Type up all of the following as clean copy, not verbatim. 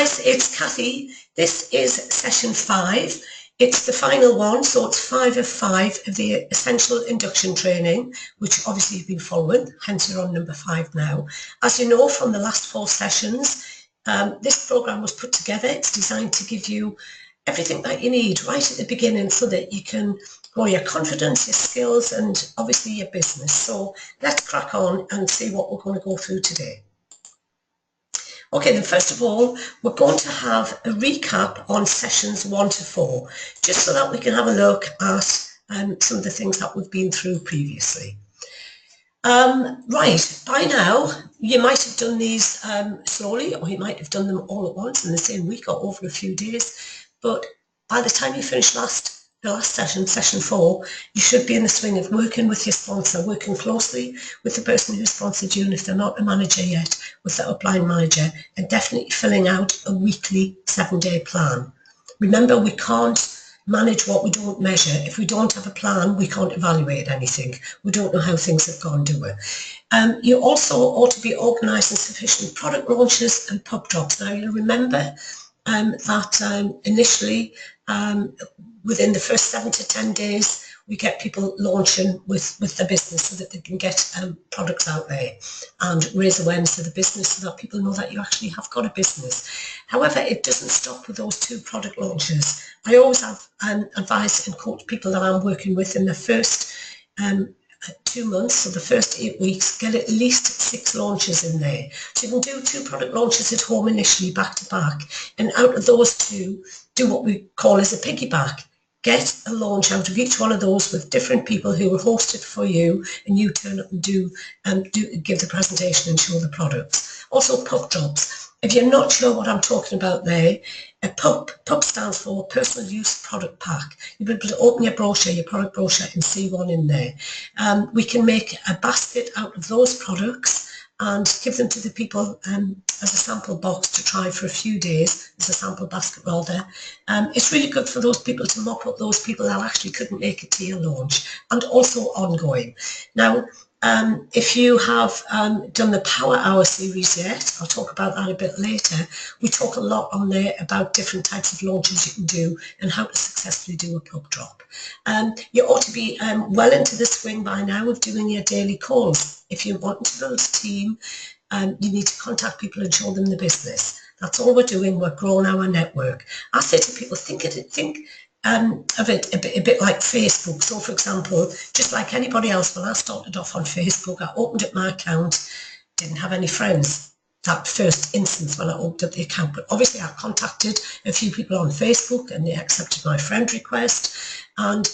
guys, it's Kathy. This is session 5. It's the final one, so it's 5 of 5 of the essential induction training, which obviously you've been following, hence you're on number 5 now. As you know from the last 4 sessions, this program was put together. It's designed to give you everything that you need right at the beginning so that you can grow your confidence, your skills, and obviously your business. So let's crack on and see what we're going to go through today. Okay, then first of all, we're going to have a recap on sessions 1 to 4, just so that we can have a look at some of the things that we've been through previously. Right, by now, you might have done these slowly, or you might have done them all at once in the same week or over a few days, but by the time you finish the last session, session 4, you should be in the swing of working with your sponsor, working closely with the person who sponsored you, and if they're not a manager yet, with the upline manager, and definitely filling out a weekly 7-day plan. Remember, we can't manage what we don't measure. If we don't have a plan, we can't evaluate anything. We don't know how things have gone, do we? You also ought to be organising sufficient product launches and pub drops. Now, you'll remember that initially, within the first 7 to 10 days, we get people launching with their business so that they can get products out there and raise awareness of the business so that people know that you actually have got a business. However, it doesn't stop with those 2 product launches. I always have advise and coach people that I'm working with in the first 2 months, so the first 8 weeks, get at least 6 launches in there. So you can do 2 product launches at home initially, back to back, and out of those 2, do what we call as a piggyback. Get a launch out of each one of those with different people who will host it for you, and you turn up and give the presentation and show the products. Also, pub drops. If you're not sure what I'm talking about there, a pub stands for personal use product pack. You'll be able to open your brochure, your product brochure, and see one in there. We can make a basket out of those products and give them to the people as a sample box to try for a few days, as a sample basket rather. It's really good for those people to mop up those people that actually couldn't make it to your launch, and also ongoing. Now, if you have done the Power Hour series yet, I'll talk about that a bit later. We talk a lot on there about different types of launches you can do and how to successfully do a pub drop. You ought to be well into the swing by now of doing your daily calls. If you want to build a team, you need to contact people and show them the business. That's all we're doing. We're growing our network. I say to people, think of it a bit like Facebook. So, for example, just like anybody else, when I started off on Facebook, I opened up my account, didn't have any friends that first instance when I opened up the account, but obviously I contacted a few people on Facebook and they accepted my friend request, and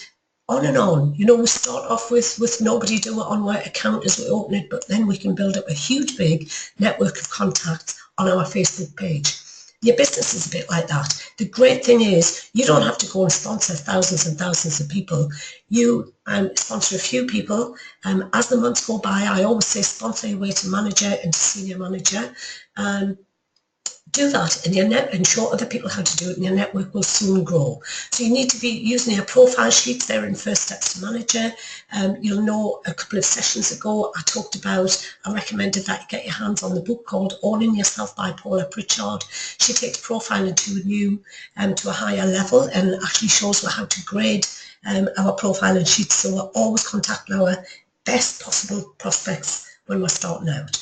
on. You know, we start off with nobody do it on our account as we open it, but then we can build up a huge big network of contacts on our Facebook page. Your business is a bit like that. The great thing is you don't have to go and sponsor thousands and thousands of people. You sponsor a few people. As the months go by, I always say sponsor your way to manager and to senior manager. Do that and show other people how to do it, and your network will soon grow. So you need to be using your profile sheets there in First Steps to Manager. You'll know a couple of sessions ago I recommended that you get your hands on the book called Owning Yourself by Paula Pritchard. She takes profiling to a higher level and actually shows how to grade our profiling sheets, so we're always contacting our best possible prospects when we're starting out.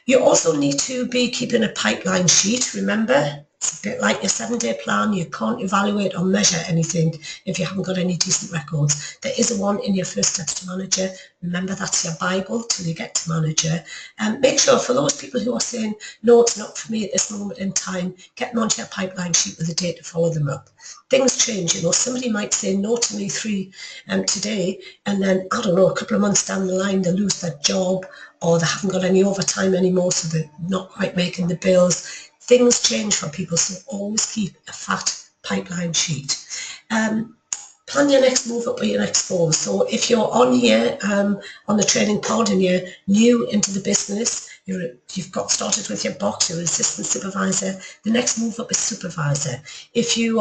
You also need to be keeping a pipeline sheet. Remember, it's a bit like your 7-day plan. You can't evaluate or measure anything if you haven't got any decent records. There is a one in your First Steps to Manager. Remember, that's your Bible till you get to manager. Make sure for those people who are saying, no, it's not for me at this moment in time, get them onto your pipeline sheet with a date to follow them up. Things change, you know. Somebody might say no to me today, and then, I don't know, a couple of months down the line, they lose their job, or they haven't got any overtime anymore, so they're not quite making the bills. Things change for people, so always keep a fat pipeline sheet. Plan your next move up or your next fall. So if you're on here on the training pod and you're new into the business, you've got started with your box, you're an assistant supervisor, the next move up is supervisor. If you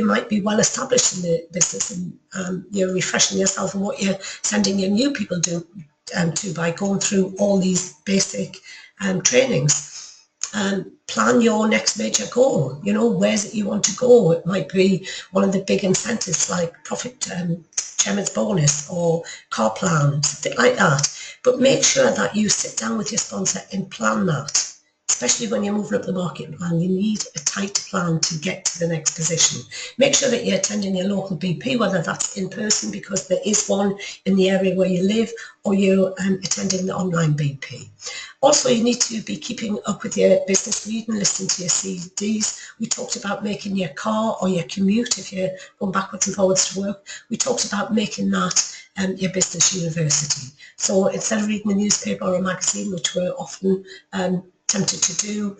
might be well established in the business and you're refreshing yourself on what you're sending your new people to by going through all these basic trainings. Plan your next major goal. You know, where's it you want to go? It might be one of the big incentives like profit chairman's bonus or car plan, something like that. But make sure that you sit down with your sponsor and plan that. Especially when you're moving up the market plan, you need a tight plan to get to the next position. Make sure that you're attending your local BP, whether that's in person because there is one in the area where you live, or you're attending the online BP. Also, you need to be keeping up with your business reading, listening to your CDs. We talked about making your car or your commute, if you're going backwards and forwards to work, we talked about making that your business university. So instead of reading a newspaper or a magazine, which we're often tempted to do,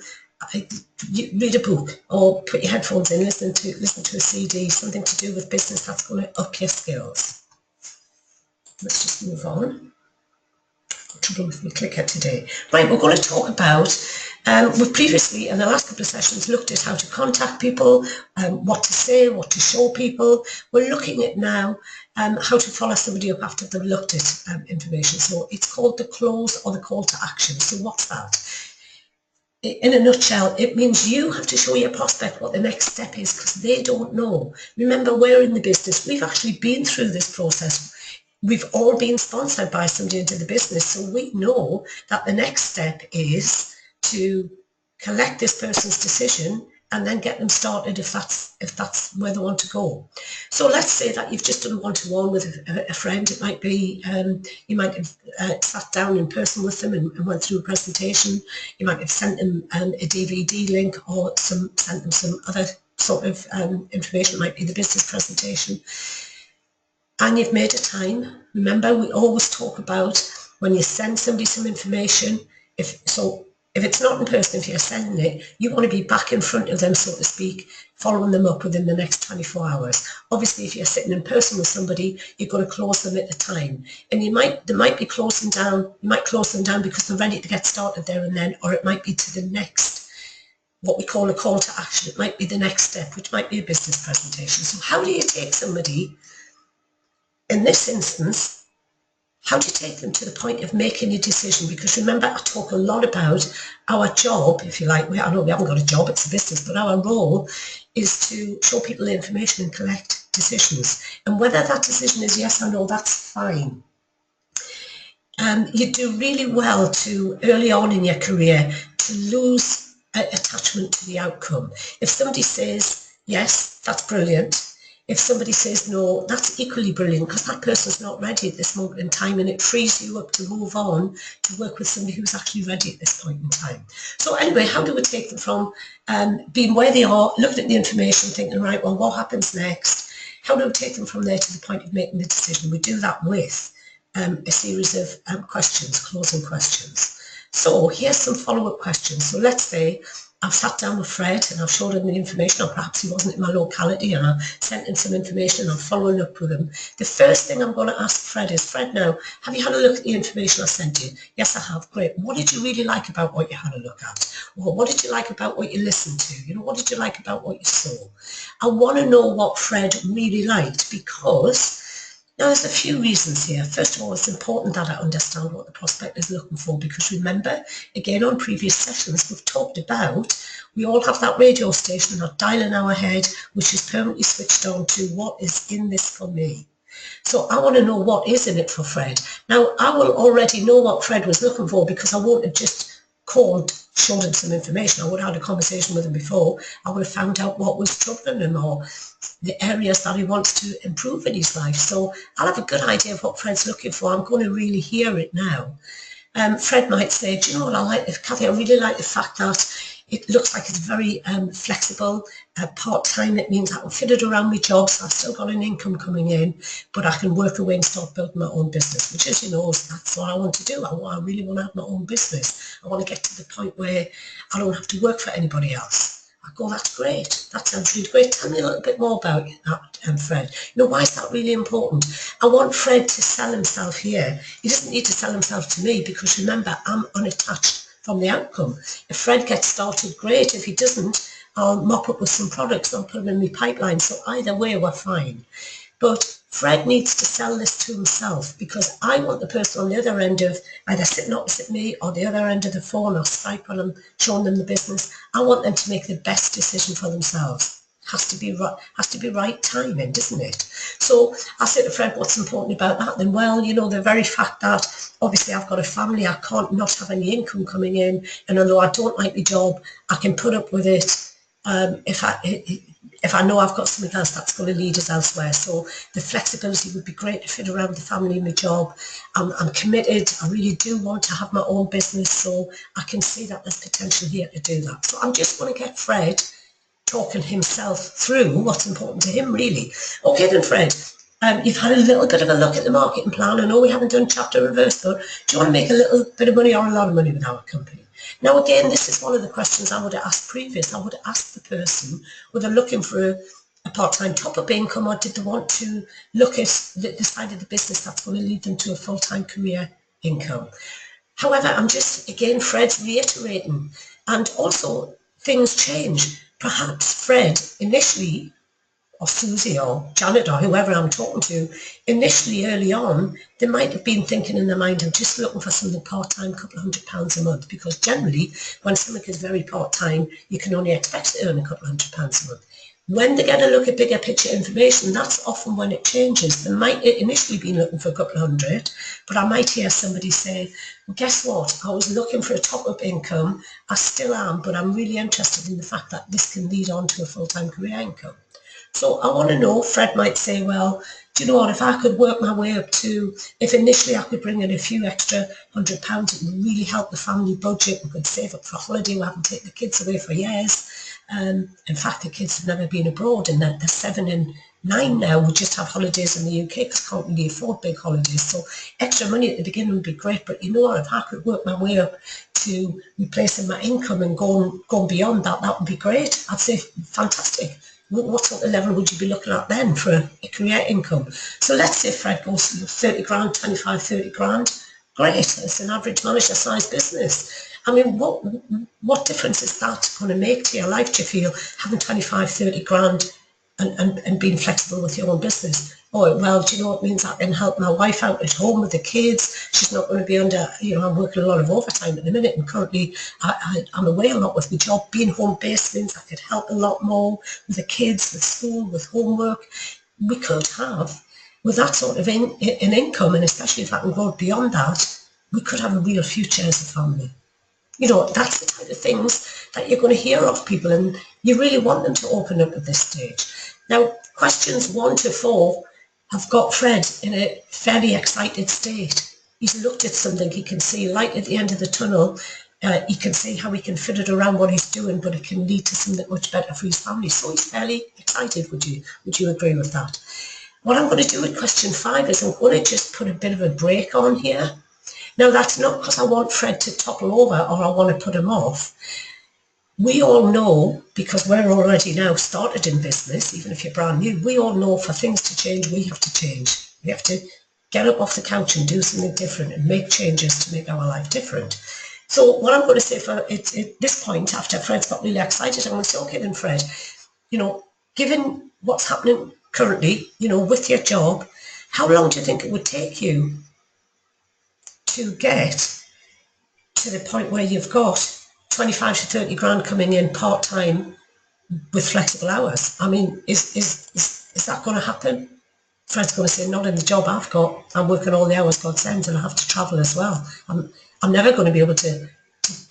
read a book or put your headphones in, listen to a CD, something to do with business that's going to up your skills. Let's just move on. Trouble with my clicker today. Right, we're going to talk about, we've previously in the last couple of sessions looked at how to contact people, what to say, what to show people. We're looking at now how to follow somebody up after they've looked at information. So it's called the close or the call to action. So what's that? In a nutshell, it means you have to show your prospect what the next step is because they don't know. Remember, we're in the business. We've actually been through this process. We've all been sponsored by somebody into the business, so we know that the next step is to collect this person's decision and then get them started if that's where they want to go. So let's say that you've just done one-to-one with a friend. It might be you might have sat down in person with them and went through a presentation. You might have sent them a DVD link or sent them some other sort of information. It might be the business presentation. And you've made a time. Remember, we always talk about when you send somebody some information, if it's not in person, if you're sending it, you want to be back in front of them, so to speak, following them up within the next 24 hours. Obviously, if you're sitting in person with somebody, you've got to close them at the time. And they might be closing down, you might close them down because they're ready to get started there and then, or it might be to the next, what we call a call to action. It might be the next step, which might be a business presentation. So how do you take somebody, in this instance, how do you take them to the point of making a decision? Because remember, I talk a lot about our job, if you like. I know we haven't got a job, it's a business, but our role is to show people the information and collect decisions. And whether that decision is yes or no, that's fine. You do really well to, early on in your career, to lose attachment to the outcome. If somebody says yes, that's brilliant. If somebody says no, that's equally brilliant because that person's not ready at this moment in time, and it frees you up to move on to work with somebody who's actually ready at this point in time. So anyway, how do we take them from being where they are, looking at the information, thinking, right, well, what happens next? How do we take them from there to the point of making the decision? We do that with a series of questions, closing questions. So here's some follow-up questions. So let's say I've sat down with Fred and I've showed him the information, or perhaps he wasn't in my locality and I've sent him some information and I'm following up with him. The first thing I'm going to ask Fred is, Fred, now, have you had a look at the information I sent you? Yes, I have. Great. What did you really like about what you had a look at? Or what did you like about what you listened to? You know, what did you like about what you saw? I want to know what Fred really liked, because now, there's a few reasons here. First of all, it's important that I understand what the prospect is looking for, because remember, again, on previous sessions, we've talked about, we all have that radio station, that dial in our head, which is permanently switched on to what is in this for me. So I want to know what is in it for Fred. Now, I will already know what Fred was looking for because I won't have just called, showed him some information. I would have had a conversation with him before. I would have found out what was troubling him or the areas that he wants to improve in his life. So I'll have a good idea of what Fred's looking for. I'm going to really hear it now. Fred might say, do you know what I like, Kathy, I really like the fact that it looks like it's very flexible, part-time. It means I can fit it around my job, so I've still got an income coming in, but I can work away and start building my own business, which, as you know, that's what I want to do. I really want to have my own business. I want to get to the point where I don't have to work for anybody else. I go, that's great. That sounds really great. Tell me a little bit more about that, Fred. You know, why is that really important? I want Fred to sell himself here. He doesn't need to sell himself to me because, remember, I'm unattached from the outcome. If Fred gets started, great. If he doesn't, I'll mop up with some products. I'll put them in my pipeline. So either way, we're fine. But Fred needs to sell this to himself, because I want the person on the other end of either sitting opposite me or the other end of the phone or Skype when I'm showing them the business. I want them to make the best decision for themselves. Has to be right timing, doesn't it? So I said to Fred, what's important about that? Then, well, the very fact that obviously I've got a family, I can't not have any income coming in, and although I don't like the job, I can put up with it if I know I've got something else that's going to lead us elsewhere. So the flexibility would be great to fit around the family and the job. I'm committed. I really do want to have my own business, so I can see that there's potential here to do that. So I'm just going to get Fred talking himself through what's important to him, really. Okay then, Fred, you've had a little bit of a look at the marketing plan. I know we haven't done chapter reverse, but do you want to make a little bit of money or a lot of money with our company? Now, again, this is one of the questions I would have asked previous. I would have asked the person whether they're looking for a part-time top-up income, or did they want to look at the side of the business that's going to lead them to a full-time career income. However, I'm just, again, Fred's reiterating, and also things change. Perhaps Fred initially, or Susie or Janet or whoever I'm talking to, initially early on, they might have been thinking in their mind, I'm just looking for something part-time, a couple of £100 a month, because generally when something is very part-time, you can only expect to earn a couple of £100 a month. When they get a look at bigger picture information, that's often when it changes. They might initially be looking for a couple of hundred, but I might hear somebody say, well, guess what? I was looking for a top-up income. I still am, but I'm really interested in the fact that this can lead on to a full-time career income. So I want to know, Fred might say, well, do you know what, if I could work my way up to, if initially I could bring in a few extra £100, it would really help the family budget. We could save up for holiday. We haven't taken the kids away for years. In fact, the kids have never been abroad, and they're 7 and 9 now. We just have holidays in the UK because can't really afford big holidays. So extra money at the beginning would be great. But you know what, if I could work my way up to replacing my income and going beyond that, that would be great. I'd say fantastic. What sort of level would you be looking at then for a career income? So let's say Fred goes to 30 grand, 25, 30 grand. Great, it's an average manager sized business. I mean, what difference is that going to make to your life, do you feel, having 25, 30 grand and being flexible with your own business? Oh, well, do you know what it means? I can help my wife out at home with the kids. She's not going to be under, I'm working a lot of overtime at the minute, and currently I'm away a lot with my job. Being home-based means I could help a lot more with the kids, with school, with homework. We could have, with that sort of an income, and especially if I can grow beyond that, we could have a real future as a family. That's the type of things that you're going to hear of people, and you really want them to open up at this stage. Now, questions 1 to 4 have got Fred in a fairly excited state. He's looked at something, he can see light at the end of the tunnel, he can see how he can fit it around what he's doing, but it can lead to something much better for his family. So he's fairly excited. Would you agree with that? What I'm going to do with question 5 is I'm going to just put a bit of a break on here. Now, that's not because I want Fred to topple over or I want to put him off. We all know, because we're already now started in business, even if you're brand new, we all know for things to change, we have to change. We have to get up off the couch and do something different and make changes to make our life different. So what I'm going to say at this point, after Fred's got really excited, I'm going to say, okay then, Fred, given what's happening currently, with your job, how long do you think it would take you to get to the point where you've got 25 to 30 grand coming in part-time with flexible hours? I mean, is that going to happen? Fred's going to say, not in the job I've got. I'm working all the hours God sends, and I have to travel as well. I'm never going to be able to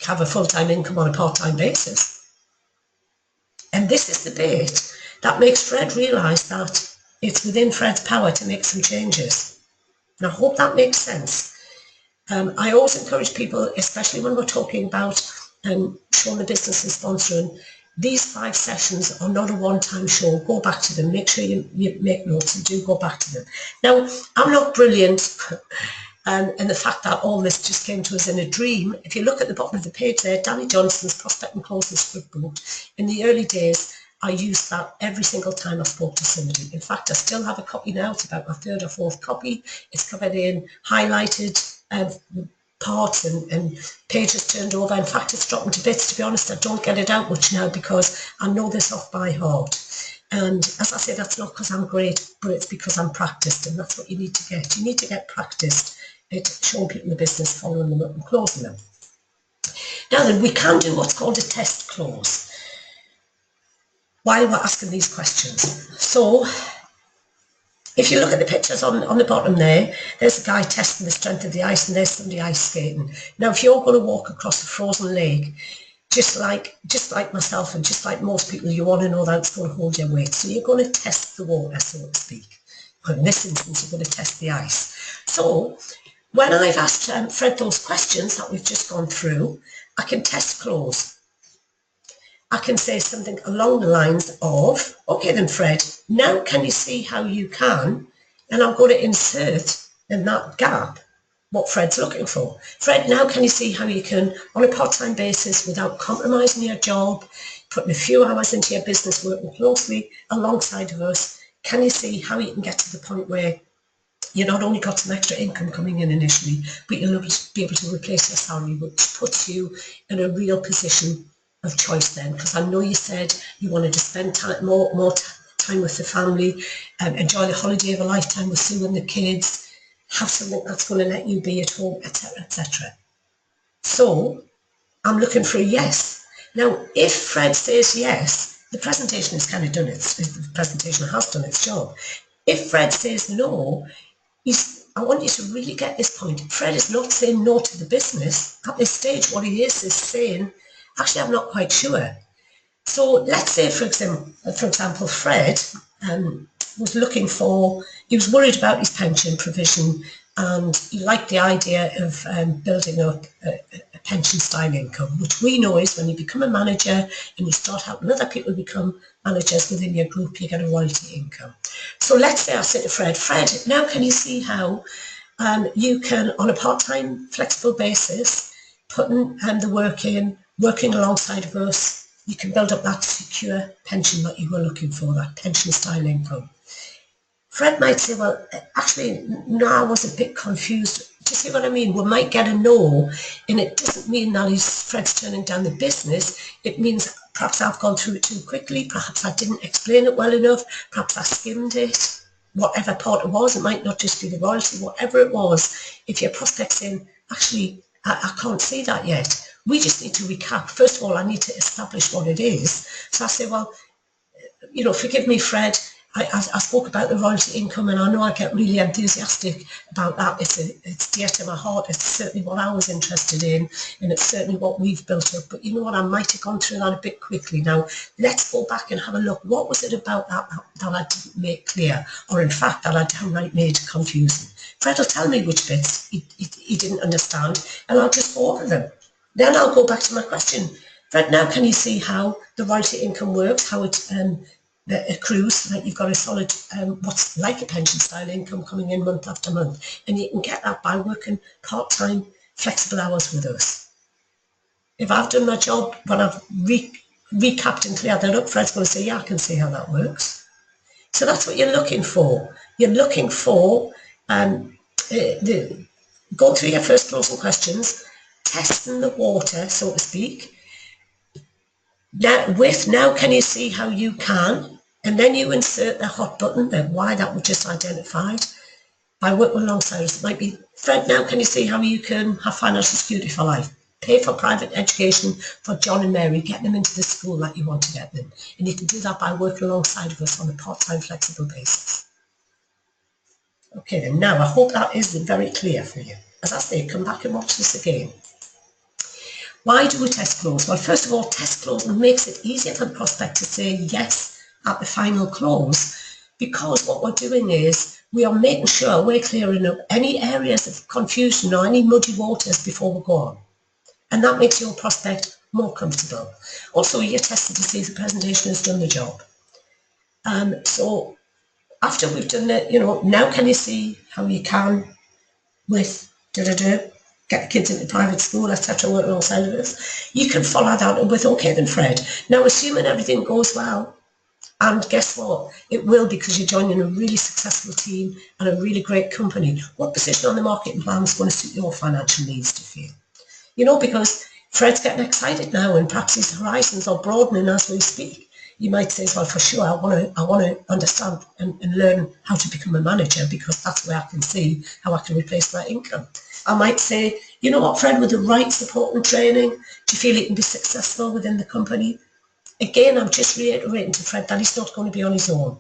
have a full-time income on a part-time basis. And this is the bit that makes Fred realise that it's within Fred's power to make some changes. And I hope that makes sense. I always encourage people, especially when we're talking about showing the business and sponsoring, these 5 sessions are not a one-time show. Go back to them. Make sure you make notes and do go back to them. Now, I'm not brilliant in the fact that all this just came to us in a dream. If you look at the bottom of the page there, Danny Johnson's Prospect and Closing Script Book, in the early days, I used that every single time I spoke to somebody. In fact, I still have a copy now. It's about my 3rd or 4th copy. It's covered in highlighted parts and pages turned over. In fact, it's dropping to bits. To be honest, I don't get it out much now because I know this off by heart. And as I say, that's not because I'm great, but it's because I'm practiced, and that's what you need to get. You need to get practiced at showing people the business, following them up and closing them. Now then, we can do what's called a test close while we're asking these questions. So if you look at the pictures on the bottom there, there's a guy testing the strength of the ice, and there's somebody ice skating. Now, if you're going to walk across a frozen lake, just like myself and just like most people, you want to know that it's going to hold your weight. So you're going to test the water, so to speak. But in this instance, you're going to test the ice. So when I've asked Fred those questions that we've just gone through, I can test close. I can say something along the lines of, okay then Fred, now can you see how you can, and I'm going to insert in that gap what Fred's looking for. Fred, now can you see how you can, on a part-time basis, without compromising your job, putting a few hours into your business, working closely alongside of us, can you see how you can get to the point where you not only got some extra income coming in initially, but you'll be able to replace your salary, which puts you in a real position of choice then, because I know you said you wanted to spend more time with the family, enjoy the holiday of a lifetime with Sue and the kids, have something that's going to let you be at home, etc., etc. So I'm looking for a yes. Now, if Fred says yes, the presentation is kind of done. The presentation has done its job. If Fred says no, I want you to really get this point. Fred is not saying no to the business. At this stage, what he is saying, actually, I'm not quite sure. So let's say, for example, Fred was looking for, he was worried about his pension provision, and he liked the idea of building up a pension style income, which we know is when you become a manager and you start helping other people become managers within your group, you get a royalty income. So let's say I say to Fred, now can you see how you can, on a part-time flexible basis, putting the work in, working alongside of us, you can build up that secure pension that you were looking for, that pension style income. Fred might say, well, actually, no, I was a bit confused. Do you see what I mean? We might get a no, and it doesn't mean that Fred's turning down the business. It means perhaps I've gone through it too quickly, perhaps I didn't explain it well enough, perhaps I skimmed it, whatever part it was. It might not just be the royalty, whatever it was. If your prospect's saying, actually, I can't see that yet, we just need to recap. First of all, I need to establish what it is. So I say, well, forgive me, Fred, I spoke about the royalty income, and I know I get really enthusiastic about that. It's dear to my heart. It's certainly what I was interested in, and it's certainly what we've built up. But you know what? I might have gone through that a bit quickly. Now, let's go back and have a look. What was it about that I didn't make clear, or in fact, that I downright made confusing? Fred will tell me which bits he didn't understand, and I'll just go over them. Then I'll go back to my question. Fred, now can you see how the royalty income works, how it accrues, so that you've got a solid, what's like a pension style income coming in month after month, and you can get that by working part-time flexible hours with us. If I've done my job, when I've recapped and cleared that up, Fred's going to say, yeah, I can see how that works. So that's what you're looking for. You're looking for go through your first closing questions, testing the water, so to speak. Now can you see how you can? And then you insert the hot button, the why that was just identified. By working alongside us, it might be, Fred, now can you see how you can have financial security for life? Pay for private education for John and Mary, get them into the school that you want to get them. And you can do that by working alongside of us on a part-time flexible basis. Okay then, now I hope that is very clear for you. As I say, come back and watch this again. Why do we test close? Well, first of all, test close makes it easier for the prospect to say yes at the final close, because what we're doing is we are making sure we're clearing up any areas of confusion or any muddy waters before we go on. And that makes your prospect more comfortable. Also, you're tested to see if the presentation has done the job. So after we've done it, now can you see how you can with get the kids into private school, etc., work alongside of us. You can follow that with, okay then Fred, now assuming everything goes well, and guess what, it will, because you're joining a really successful team and a really great company. What position on the market and plan is going to suit your financial needs to feel? Because Fred's getting excited now, and perhaps his horizons are broadening as we speak. You might say, well, for sure, I want to understand and learn how to become a manager, because that's where I can see how I can replace my income. I might say, you know what, Fred, with the right support and training, do you feel he can be successful within the company? Again, I'm just reiterating to Fred that he's not going to be on his own.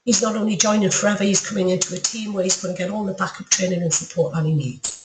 He's not only joining forever, he's coming into a team where he's going to get all the backup training and support that he needs.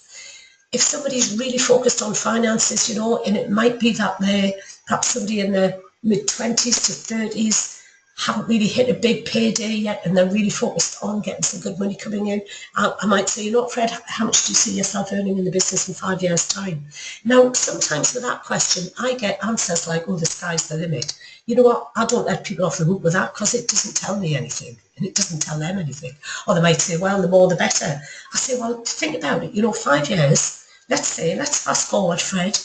If somebody's really focused on finances, and it might be that they're perhaps somebody in their mid-20s to 30s, haven't really hit a big payday yet, and they're really focused on getting some good money coming in, I might say, Fred, how much do you see yourself earning in the business in 5 years' time? Now, sometimes with that question, I get answers like, oh, the sky's the limit. You know what? I don't let people off the hook with that, because it doesn't tell me anything, and it doesn't tell them anything. Or they might say, well, the more the better. I say, well, think about it. 5 years, let's fast forward, Fred.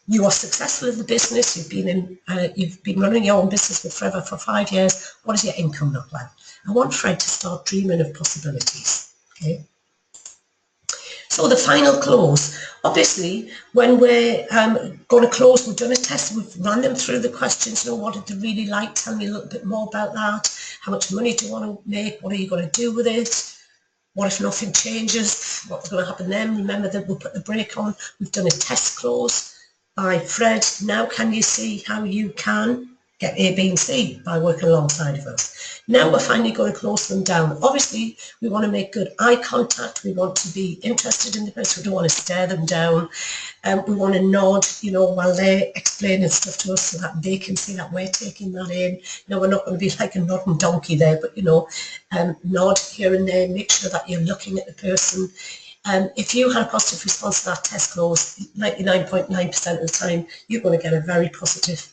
You are successful in the business. You've been running your own business with Forever for 5 years. What does your income look like? I want Fred to start dreaming of possibilities. Okay. So the final close. Obviously, when we're going to close, we've done a test. We've run them through the questions. What did they really like? Tell me a little bit more about that. How much money do you want to make? What are you going to do with it? What if nothing changes? What's going to happen then? Remember that we'll put the brake on. We've done a test close by Fred. Now can you see how you can get A, B and C by working alongside of us? Now we're finally going to close them down. Obviously, we want to make good eye contact. We want to be interested in the person. We don't want to stare them down. We want to nod, while they're explaining stuff to us, so that they can see that we're taking that in. We're not going to be like a nodding donkey there, but, nod here and there. Make sure that you're looking at the person. If you had a positive response to that test close, 99.9% of the time, you're going to get a very positive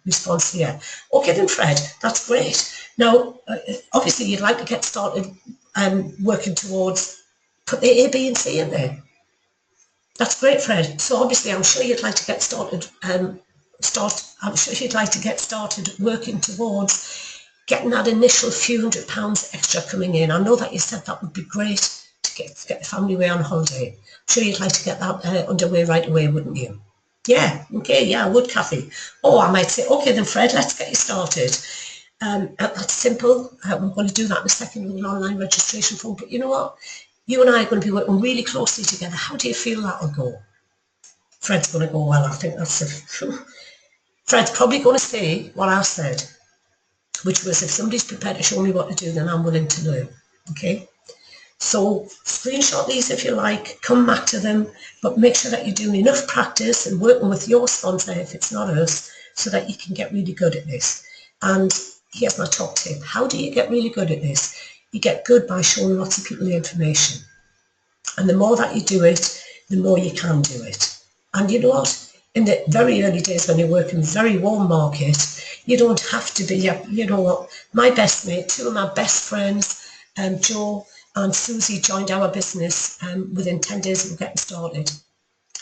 response here. Okay then, Fred, that's great. Now, obviously, you'd like to get started working towards, put the A, B and C in there. That's great, Fred. So obviously, I'm sure you'd like to get started, I'm sure you'd like to get started working towards getting that initial few £100 extra coming in. I know that you said that would be great to get the family away on holiday. I'm sure you'd like to get that underway right away, wouldn't you? Yeah, okay, yeah, I would, Kathy. Or I might say, okay then, Fred, let's get you started. That's simple. We're going to do that in a second with an online registration form. But you know what? You and I are going to be working really closely together. How do you feel that'll go? Fred's going to go, well, I think that's it. Fred's probably going to say what I said, which was, if somebody's prepared to show me what to do, then I'm willing to learn. Okay? So screenshot these if you like, come back to them, but make sure that you're doing enough practice and working with your sponsor if it's not us, so that you can get really good at this. And here's my top tip. How do you get really good at this? You get good by showing lots of people the information. And the more that you do it, the more you can do it. And you know what? In the very early days when you work in a very warm market, you don't have to be, you know what? My best mate, two of my best friends, Joe and Susie, joined our business within 10 days of getting started.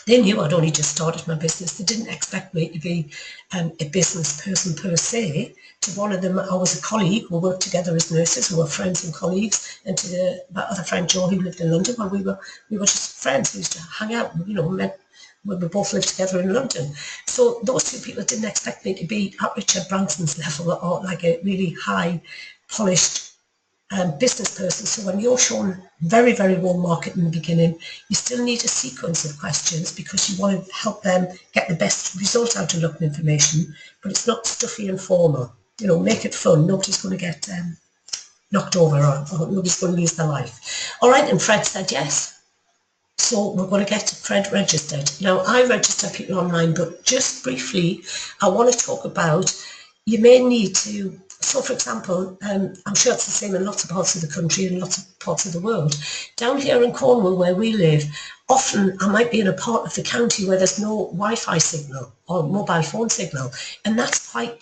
They knew I'd only just started my business. They didn't expect me to be a business person per se. To one of them, I was a colleague. We worked together as nurses. We were friends and colleagues. And to my other friend Joe, who lived in London, well, we were just friends. We used to hang out, met when we both lived together in London. So those two people didn't expect me to be at Richard Branson's level or like a really high polished business person. So when you're shown very, very warm market in the beginning, you still need a sequence of questions because you want to help them get the best result out of looking information, but it's not stuffy and formal. Make it fun. Nobody's going to get knocked over or nobody's going to lose their life. All right, and Fred said yes. So we're going to get Fred registered. Now, I register people online, but just briefly, I want to talk about, you may need to, so for example, I'm sure it's the same in lots of parts of the country and lots of parts of the world. Down here in Cornwall, where we live, often I might be in a part of the county where there's no Wi-Fi signal or mobile phone signal, and that's quite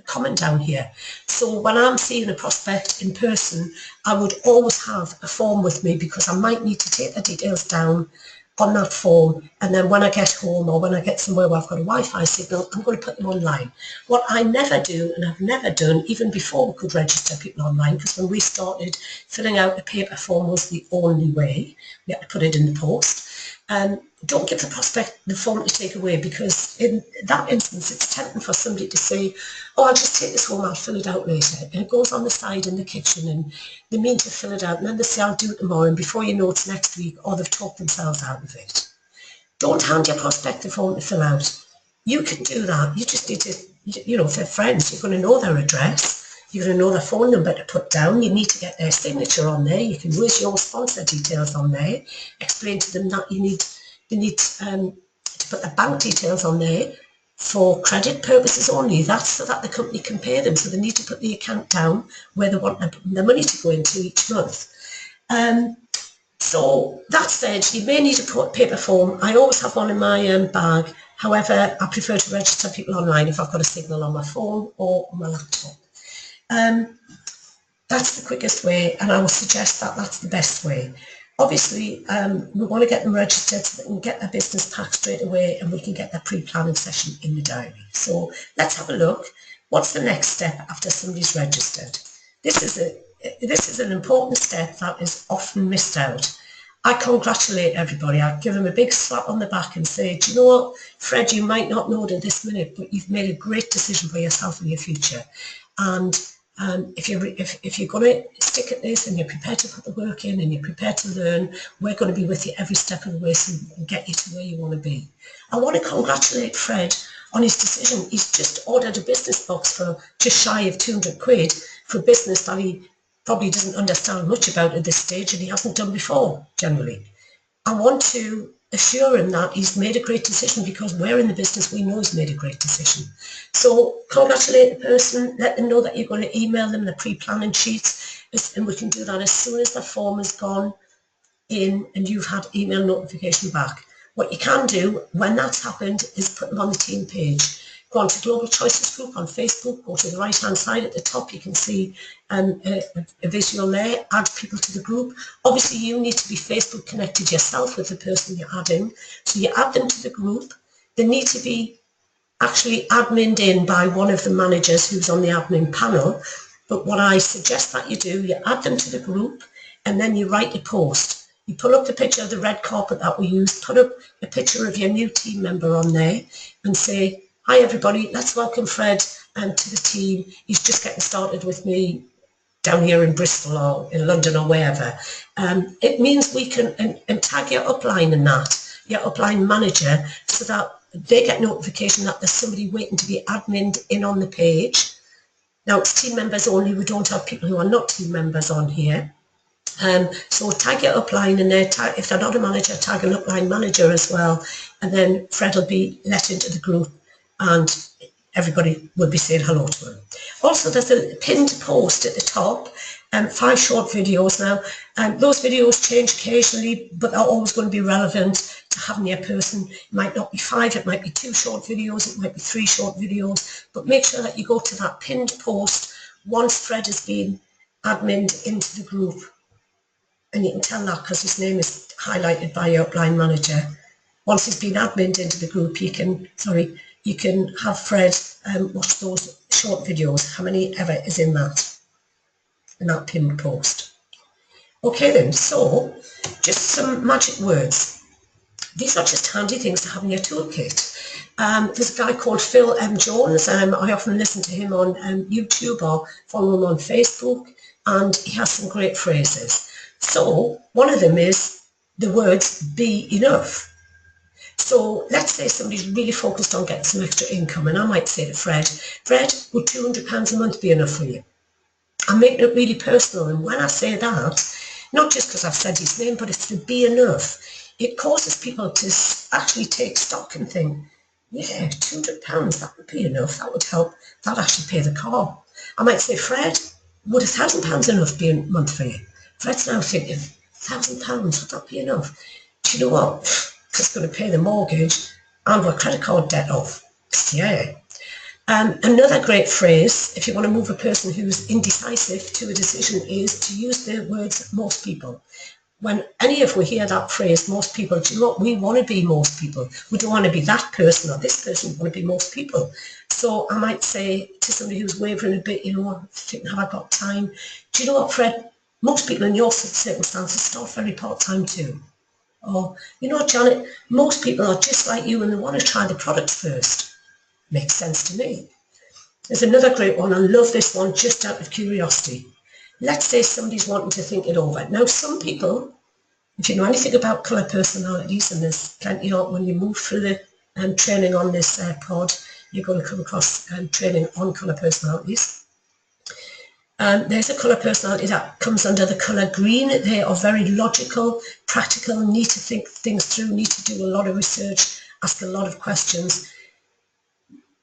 common down here. So when I'm seeing a prospect in person, I would always have a form with me because I might need to take the details down on that form, and then when I get home or when I get somewhere where I've got a Wi-Fi signal, I'm going to put them online. What I never do, and I've never done, even before we could register people online, because when we started, filling out a paper form was the only way. We had to put it in the post. Don't give the prospect the form to take away, because in that instance it's tempting for somebody to say, oh, I'll just take this home, I'll fill it out later, and it goes on the side in the kitchen and they mean to fill it out and then they say I'll do it tomorrow, and before you know it's next week, or they've talked themselves out of it. Don't hand your prospect the form to fill out. You can do that. You just need to, if they're friends, you're going to know their address, you're going to know their phone number to put down, you need to get their signature on there, you can use your sponsor details on there, explain to them that you need to put their bank details on there for credit purposes only. That's so that the company can pay them, so they need to put the account down where they want the money to go into each month. So that said, you may need a paper form. I always have one in my bag. However, I prefer to register people online if I've got a signal on my phone or on my laptop. That's the quickest way, and I will suggest that that's the best way. Obviously, we want to get them registered so they can get their business pack straight away and we can get their pre-planning session in the diary. So let's have a look. What's the next step after somebody's registered? This is an important step that is often missed out. I congratulate everybody. I give them a big slap on the back and say, do you know what, Fred, you might not know it at this minute, but you've made a great decision for yourself and your future. And if you're going to stick at this and you're prepared to put the work in and you're prepared to learn, we're going to be with you every step of the way so we can get you to where you want to be. I want to congratulate Fred on his decision. He's just ordered a business box for just shy of 200 quid for a business that he probably doesn't understand much about at this stage and he hasn't done before, generally. I want to assure him that he's made a great decision, because we're in the business, we know he's made a great decision. So congratulate the person, let them know that you're going to email them the pre-planning sheets, and we can do that as soon as the form has gone in and you've had email notification back. What you can do when that's happened is put them on the team page. Go on to Global Choices Group on Facebook, go to the right hand side at the top, you can see a visual there, add people to the group. Obviously you need to be Facebook connected yourself with the person you're adding, so you add them to the group. They need to be actually admined in by one of the managers who's on the admin panel, but what I suggest that you do, you add them to the group and then you write a post. You pull up the picture of the red carpet that we use, put up a picture of your new team member on there and say, hi everybody, let's welcome Fred to the team. He's just getting started with me down here in Bristol or in London or wherever. It means we can and tag your upline in that, your upline manager, so that they get notification that there's somebody waiting to be admined in on the page. Now it's team members only, we don't have people who are not team members on here. So tag your upline in there, if they're not a manager, tag an upline manager as well, and then Fred will be let into the group and everybody will be saying hello to him. Also, there's a pinned post at the top, 5 short videos now. Those videos change occasionally, but they're always going to be relevant to having your person. It might not be 5, it might be 2 short videos, it might be 3 short videos, but make sure that you go to that pinned post once Fred has been admined into the group. And you can tell that because his name is highlighted by your upline manager. Once he's been admined into the group, you can have Fred watch those short videos, how many ever is in that pinned post. Okay then, so just some magic words. These are just handy things to have in your toolkit. There's a guy called Phil M. Jones. I often listen to him on YouTube or follow him on Facebook, and he has some great phrases. So one of them is the words be enough. So let's say somebody's really focused on getting some extra income, and I might say to Fred, would £200 a month be enough for you? I'm making it really personal, and when I say that, not just because I've said his name, but it's to be enough, it causes people to actually take stock and think, yeah, £200, that would be enough, that would help, that'd actually pay the car. I might say, Fred, would £1,000 enough be a month for you? Fred's now thinking, £1,000, would that be enough? Do you know what? It's going to pay the mortgage and our credit card debt off. Yeah. Another great phrase, if you want to move a person who's indecisive to a decision, is to use the words most people. When any of we hear that phrase, most people, do you know what? We want to be most people. We don't want to be that person or this person, we want to be most people. So I might say to somebody who's wavering a bit, thinking, have I got time? Do you know what, Fred? Most people in your circumstances start very part-time too. Or, you know, Janet, most people are just like you and they want to try the products first. Makes sense to me. There's another great one. I love this one just out of curiosity. Let's say somebody's wanting to think it over. Now, some people, if you know anything about colour personalities, and there's plenty of when you move through the training on this pod, you're going to come across training on colour personalities. There's a colour personality that comes under the colour green. They are very logical, practical, need to think things through, need to do a lot of research, ask a lot of questions.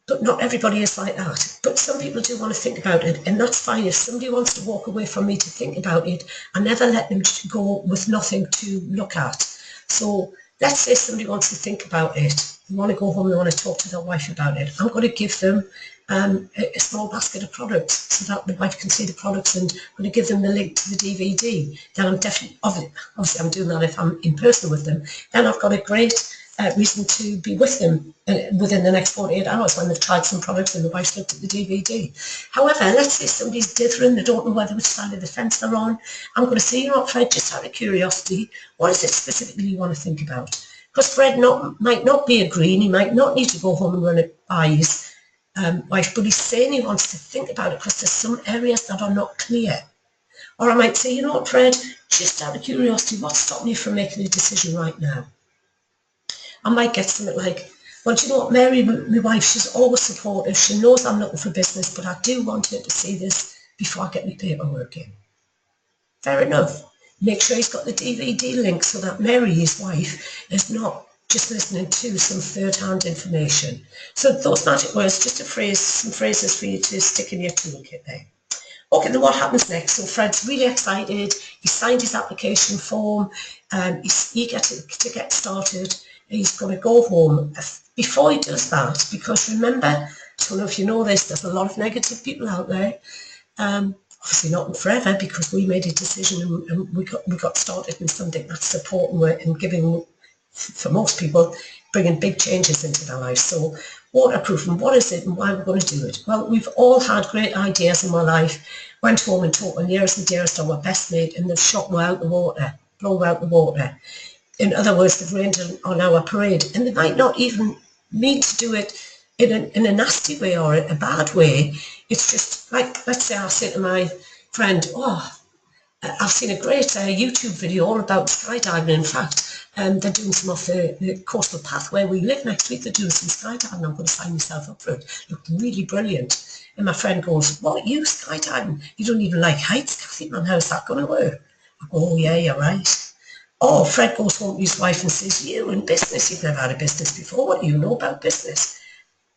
But not everybody is like that. But some people do want to think about it, and that's fine. If somebody wants to walk away from me to think about it, I never let them go with nothing to look at. So let's say somebody wants to think about it. They want to go home, they want to talk to their wife about it. I'm going to give them a small basket of products so that the wife can see the products, and I'm going to give them the link to the DVD. Then I'm definitely, obviously I'm doing that if I'm in person with them. Then I've got a great reason to be with them within the next 48 hours when they've tried some products and the wife's looked at the DVD. However, let's say somebody's dithering, they don't know which side of the fence they're on. I'm going to say, you know what, Fred, just out of curiosity, what is it specifically you want to think about? Because Fred might not be agreeing, he might not need to go home and run it by his wife, but he's saying he wants to think about it because there's some areas that are not clear. Or I might say, you know what, Fred, just out of curiosity, what's stopping you from making a decision right now? I might get something like, well, do you know what, Mary, my wife, she's always supportive. She knows I'm looking for business, but I do want her to see this before I get my paperwork in. Fair enough. Make sure he's got the DVD link so that Mary, his wife, is not just listening to some third-hand information. So those magic words, just some phrases for you to stick in your toolkit there. Okay, then what happens next? So Fred's really excited. He signed his application form. He's eager to get started. He's going to go home. Before he does that, because remember, I don't know if you know this, there's a lot of negative people out there. Obviously not forever, because we made a decision and we got started in something that's supporting and giving, for most people, bringing big changes into their lives. So waterproofing, what is it and why we're going to do it? Well, we've all had great ideas in our life. Went home and talked to nearest and dearest of our best mate, and they've shot me out the water, blown out the water. In other words, they've rained on our parade, and they might not even mean to do it in a nasty way or a bad way. It's just like, let's say I say to my friend, oh, I've seen a great YouTube video all about skydiving. In fact, they're doing some off the coastal path where we live next week. They're doing some skydiving. I'm going to sign myself up for it. Looked really brilliant. And my friend goes, what, you skydiving? You don't even like heights, Kathy, man, how's that going to work? I go, oh yeah, you're right. Oh, Fred goes home to his wife and says, you in business, you've never had a business before. What do you know about business?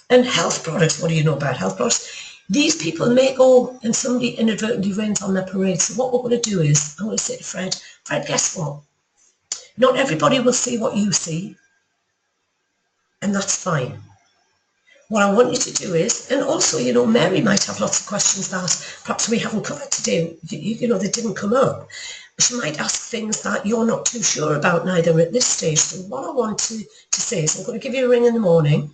And health products, what do you know about health products? These people may go and somebody inadvertently rains on their parade. So what we're going to do is, I'm going to say to Fred, guess what? Not everybody will see what you see, and that's fine. What I want you to do is, and also, you know, Mary might have lots of questions that perhaps we haven't covered today, you know, they didn't come up. She might ask things that you're not too sure about neither at this stage. So what I want to say is I'm going to give you a ring in the morning.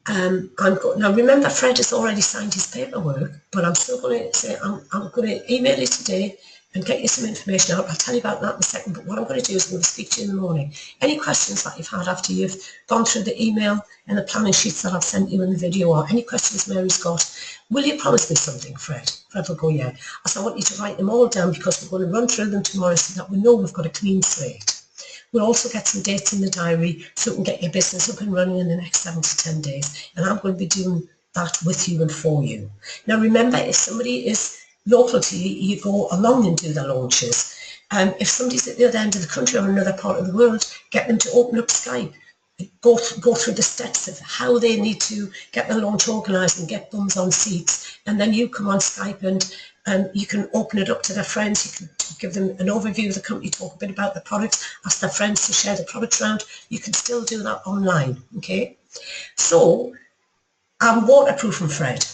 Now remember, Fred has already signed his paperwork, but I'm still going to say I'm going to email you today and get you some information out. I'll tell you about that in a second, but what I'm going to do is I'm going to speak to you in the morning. Any questions that you've had after you've gone through the email and the planning sheets that I've sent you in the video, or any questions Mary's got, will you promise me something, Fred? Fred will go, yeah. I want you to write them all down because we're going to run through them tomorrow so that we know we've got a clean slate. We'll also get some dates in the diary so we can get your business up and running in the next 7 to 10 days. And I'm going to be doing that with you and for you. Now, remember, if somebody is local to you, you go along and do the launches. If somebody's at the other end of the country or another part of the world, get them to open up Skype. Go through the steps of how they need to get the launch organised and get bums on seats. And then you come on Skype and you can open it up to their friends. You can give them an overview of the company, talk a bit about the products, ask their friends to share the products around. You can still do that online, okay? So I'm waterproofing Fred.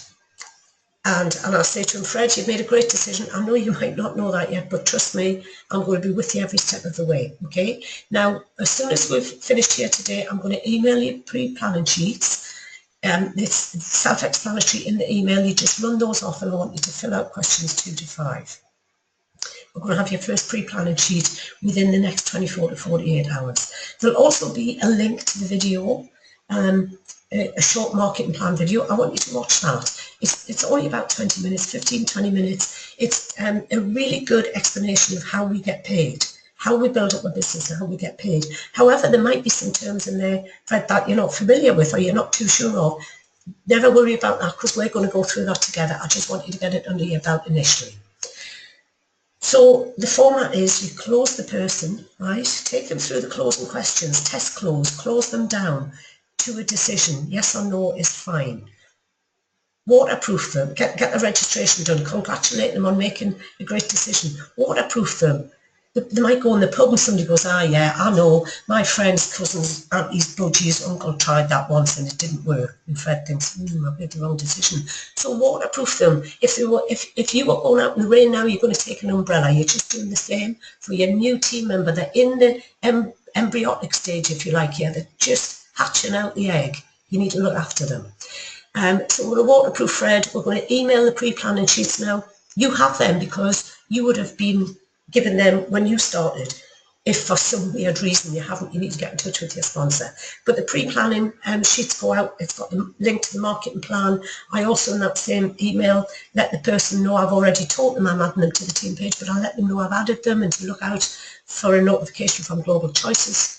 And I'll say to him, Fred, you've made a great decision. I know you might not know that yet, but trust me, I'm going to be with you every step of the way, okay? Now, as soon as we've finished here today, I'm going to email you pre-planning sheets. It's self-explanatory in the email. You just run those off and I want you to fill out questions 2 to 5. we're going to have your first pre-planning sheet within the next 24 to 48 hours. There'll also be a link to the video, a short marketing plan video. I want you to watch that. It's only about 20 minutes, 15, 20 minutes. It's a really good explanation of how we get paid, how we build up a business and how we get paid. However, there might be some terms in there that you're not familiar with or you're not too sure of. Never worry about that, because we're going to go through that together. I just want you to get it under your belt initially. So the format is you close the person, right? Take them through the closing questions, test close them down to a decision. Yes or no is fine. Waterproof them, get the registration done, congratulate them on making a great decision. Waterproof them. They might go in the pub and somebody goes, ah, yeah, I know, my friend's cousin's auntie's budgie's uncle tried that once and it didn't work. And Fred thinks, I made the wrong decision. So waterproof them. If you were going out in the rain now, you're going to take an umbrella. You're just doing the same for your new team member. They're in the embryonic stage, if you like, here. They're just hatching out the egg. You need to look after them. So we're going to waterproof Fred. We're going to email the pre-planning sheets now. You have them because you would have been given them when you started. If for some weird reason you haven't, you need to get in touch with your sponsor. But the pre-planning sheets go out. It's got the link to the marketing plan. I also, in that same email, let the person know I've already told them I'm adding them to the team page, but I'll let them know I've added them and to look out for a notification from Global Choices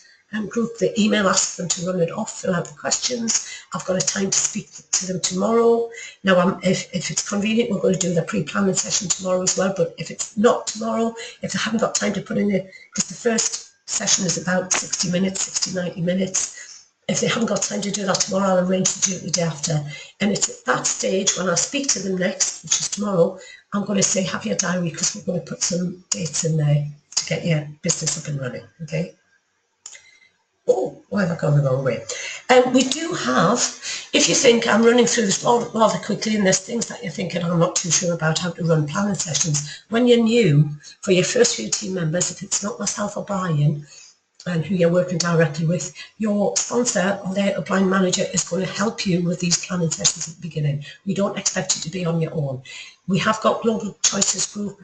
group. The email asks them to run it off, fill out the questions. I've got a time to speak to them tomorrow. Now, if it's convenient, we're going to do the pre-planning session tomorrow as well. But if it's not tomorrow, if they haven't got time to put in it, because the first session is about 60 minutes, 60, 90 minutes. If they haven't got time to do that tomorrow, I'll arrange to do it the day after. And it's at that stage when I speak to them next, which is tomorrow, I'm going to say, have your diary, because we're going to put some dates in there to get your business up and running, okay? Oh, why have I gone the wrong way? We do have, if you think I'm running through this rather quickly and there's things that you're thinking I'm not too sure about how to run planning sessions, when you're new, for your first few team members, if it's not myself or Brian, and who you're working directly with, your sponsor or their upline manager is going to help you with these planning sessions at the beginning. We don't expect you to be on your own. We have got Global Choices Group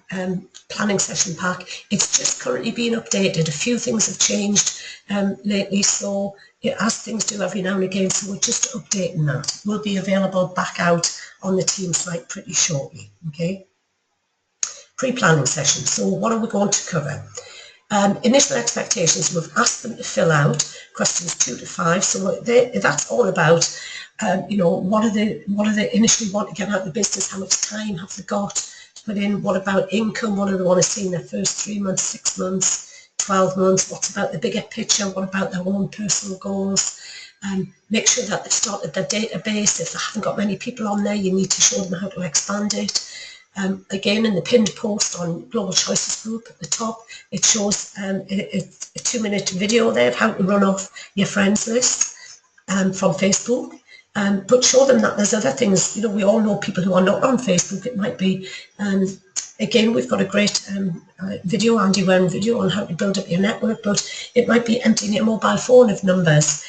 planning session pack. It's just currently being updated. A few things have changed lately, so as things do every now and again, so we're just updating that. We'll be available back out on the team site pretty shortly, okay? Pre-planning session. So what are we going to cover? Initial expectations, we've asked them to fill out questions 2 to 5. So that's all about, what do they initially want to get out of the business? How much time have they got to put in? What about income? What do they want to see in their first 3 months, 6 months, 12 months? What's about the bigger picture? What about their own personal goals? Make sure that they've started their database. If they haven't got many people on there, you need to show them how to expand it. Again, in the pinned post on Global Choices Group at the top, it shows a 2-minute video there of how to run off your friends list from Facebook. But show them that there's other things. We all know people who are not on Facebook. It might be, again, we've got a great video, Andy Warren video on how to build up your network, but it might be emptying your mobile phone of numbers,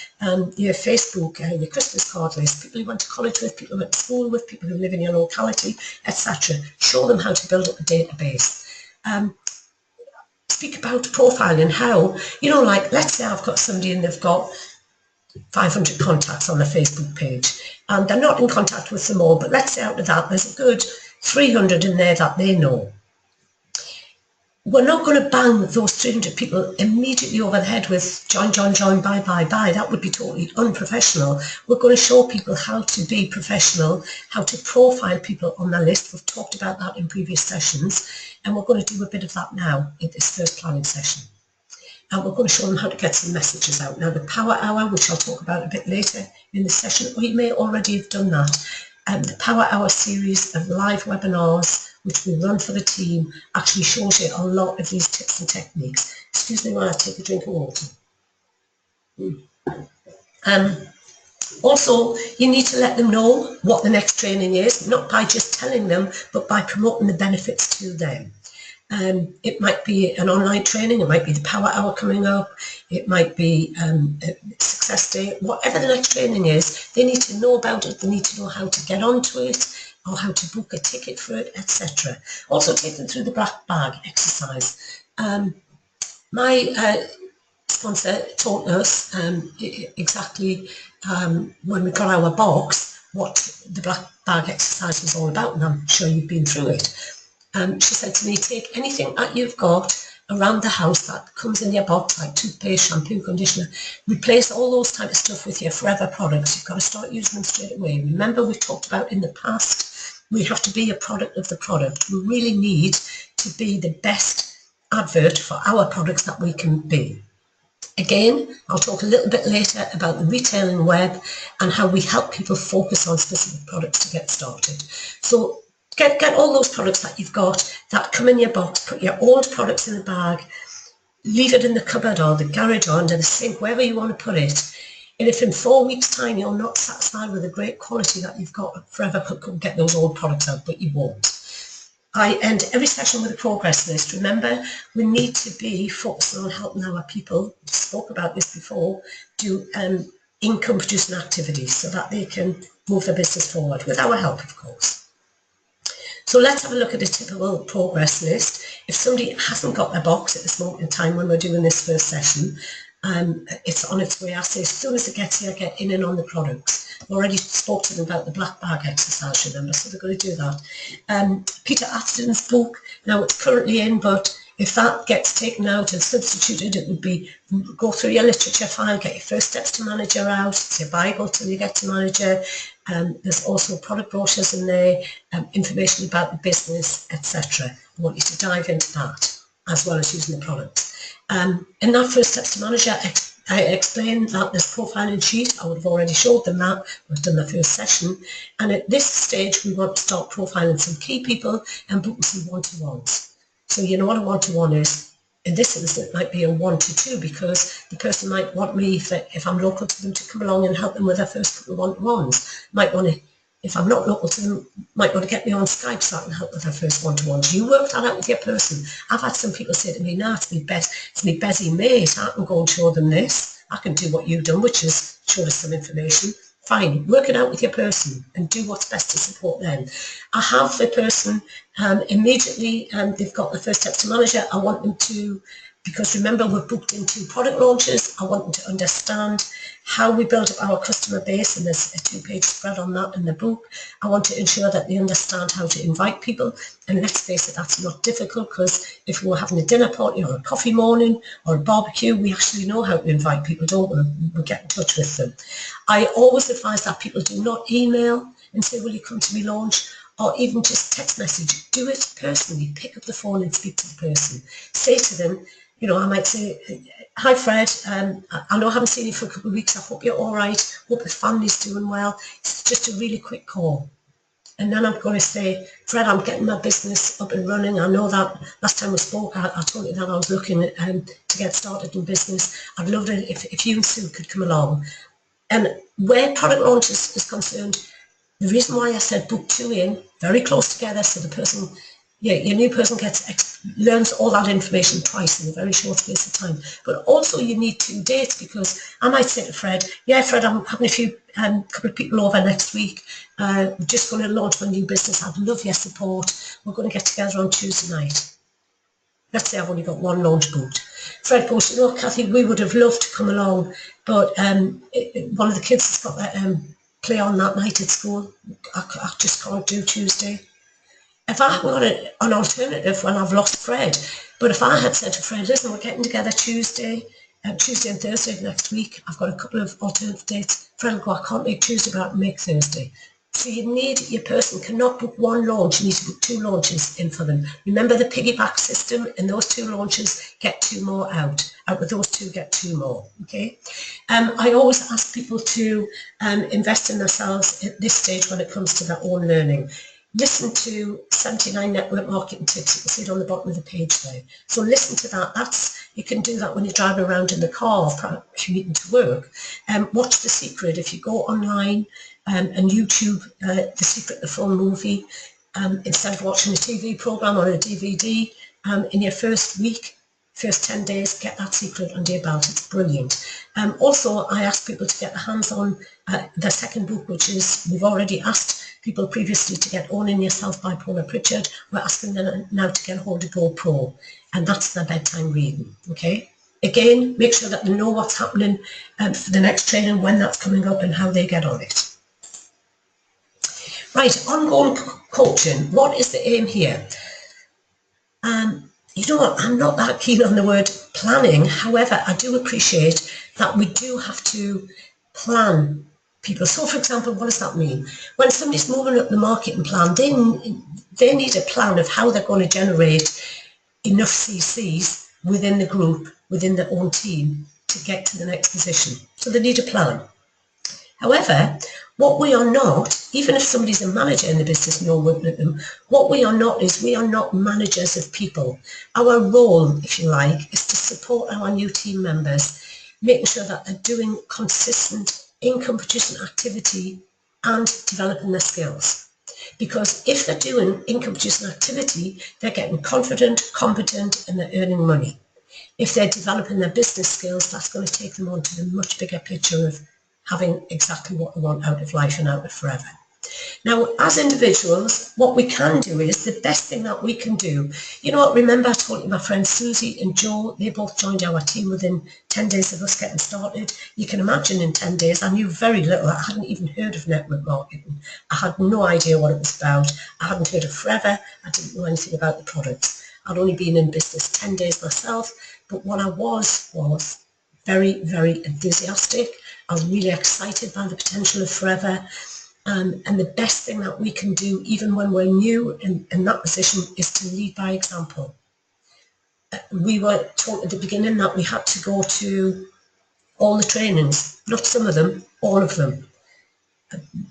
your Facebook, your Christmas card list, people you went to college with, people who went to school with, people who live in your locality, etc. Show them how to build up a database. Speak about profiling, how, like, let's say I've got somebody and they've got 500 contacts on their Facebook page and they're not in contact with them all, but let's say out of that there's a good 300 in there that they know. We're not going to bang those 300 people immediately over the head with join, bye. That would be totally unprofessional. We're going to show people how to be professional, how to profile people on their list. We've talked about that in previous sessions, and we're going to do a bit of that now in this first planning session. And we're going to show them how to get some messages out. Now, the Power Hour, which I'll talk about a bit later in the session, or you may already have done that. The Power Hour series of live webinars, which we run for the team, actually shows you a lot of these tips and techniques. Excuse me while I take a drink of water. Also, you need to let them know what the next training is, not by just telling them, but by promoting the benefits to them. It might be an online training, it might be the Power Hour coming up, it might be a Success Day, whatever the next training is, they need to know about it, they need to know how to get onto it, or how to book a ticket for it, etc. Also take them through the black bag exercise. My sponsor taught us exactly when we got our box what the black bag exercise was all about, and I'm sure you've been through it. She said to me, take anything that you've got around the house that comes in your box, like toothpaste, shampoo, conditioner, replace all those type of stuff with your forever products. You've got to start using them straight away. Remember, we talked about in the past, we have to be a product of the product. We really need to be the best advert for our products that we can be. Again, I'll talk a little bit later about the retailing web and how we help people focus on specific products to get started. So get all those products that you've got that come in your box, put your old products in the bag, leave it in the cupboard or the garage or under the sink, wherever you want to put it. And if in 4 weeks' time you're not satisfied with the great quality that you've got, forever could get those old products out, but you won't. I end every session with a progress list. Remember, we need to be focusing on helping our people, we spoke about this before, do income producing activities so that they can move their business forward, with our help, of course. So let's have a look at a typical progress list. If somebody hasn't got their box at this moment in time when we're doing this first session, it's on its way. I say as soon as it gets here, get in and on the products. I already spoke to them about the black bag exercise, remember, so they're going to do that. Peter Atherton's book, now it's currently in, but if that gets taken out and substituted, it would be go through your literature file, get your first steps to manager out, it's your Bible till you get to manager. There's also product brochures in there, information about the business, etc. I want you to dive into that as well as using the products. In that first steps to manager, I explained that this profiling sheet, I would have already showed them that, we've done the first session, and at this stage we want to start profiling some key people and booking some one-to-ones. So you know what a one-to-one is. In this instance, it might be a 1-to-2 because the person might want me, if I'm local to them, to come along and help them with their first couple of one-to-ones. Might want to, if I'm not local to them, might want to get me on Skype so I can help with their first one-to-ones. You work that out with your person. I've had some people say to me, nah, it's me busy mate, I can go and show them this. I can do what you've done, which is show us some information. Fine, work it out with your person and do what's best to support them. I have the person immediately, they've got the first steps to manager. I want them to, because remember we're booked into product launches, I want them to understand how we build up our customer base, and there's a 2-page spread on that in the book. I want to ensure that they understand how to invite people, and let's face it, that's not difficult, because if we're having a dinner party or a coffee morning or a barbecue, we actually know how to invite people, don't we? We get in touch with them. I always advise that people do not email and say, will you come to me launch, or even just text message. Do it personally. Pick up the phone and speak to the person. Say to them, you know, I might say, hi Fred, I know I haven't seen you for a couple of weeks, I hope you're all right, hope the family's doing well. It's just a really quick call. And then I'm going to say, Fred, I'm getting my business up and running. I know that last time we spoke, I told you that I was looking at, to get started in business. I'd love it if you and Sue could come along. And where product launch is concerned, the reason why I said book 2 in, very close together, so the person, your new person learns all that information twice in a very short space of time. But also you need 2 dates, because I might say to Fred, yeah, Fred, I'm having a few couple of people over next week. We're just going to launch my new business. I'd love your support. We're going to get together on Tuesday night. Let's say I've only got 1 launch booked. Fred goes, you know, Kathy, we would have loved to come along, but one of the kids has got that play on that night at school. I just can't do Tuesday. If I haven't got an alternative, well, I've lost Fred. But if I had said to Fred, listen, we're getting together Tuesday and Thursday of next week, I've got a couple of alternative dates. Fred will go, I can't make Tuesday, but I can make Thursday. So you need, your person cannot book 1 launch, you need to book 2 launches in for them. Remember the piggyback system, and those 2 launches get 2 more out. Out with those 2, get 2 more, okay? I always ask people to invest in themselves at this stage when it comes to their own learning. Listen to 79 network marketing tips. You can see it on the bottom of the page there. So listen to that. You can do that when you're driving around in the car or commuting to work. Watch The Secret. If you go online and YouTube The Secret, the full movie, instead of watching a TV program or a DVD, in your first week, first 10 days, get that secret under your belt. It's brilliant. Also, I ask people to get their hands on their second book, which is, we've already asked people previously to get Owning Yourself by Paula Pritchard. We're asking them now to get hold of GoPro, and that's their bedtime reading, okay? Again, make sure that they know what's happening for the next training, when that's coming up and how they get on it. Right, ongoing coaching. What is the aim here? You know what, I'm not that keen on the word planning. However, I do appreciate that we do have to plan people. So, for example, what does that mean? When somebody's moving up the marketing plan, they need a plan of how they're going to generate enough CCs within the group, within their own team, to get to the next position. So they need a plan. However, what we are not, even if somebody's a manager in the business and you're working with them, what we are not is we are not managers of people. Our role, if you like, is to support our new team members, making sure that they're doing consistent income-producing activity and developing their skills. Because if they're doing income-producing activity, they're getting confident, competent, and they're earning money. If they're developing their business skills, that's going to take them on to the much bigger picture of having exactly what they want out of life and out of forever. Now, as individuals, what we can do is the best thing that we can do. You know what, remember I told you my friends Susie and Joe, they both joined our team within 10 days of us getting started. You can imagine in 10 days, I knew very little. I hadn't even heard of network marketing. I had no idea what it was about. I hadn't heard of Forever. I didn't know anything about the products. I'd only been in business 10 days myself, but what I was very, very enthusiastic. I was really excited by the potential of Forever. And the best thing that we can do, even when we're new in that position, is to lead by example. We were taught at the beginning that we had to go to all the trainings, not some of them, all of them.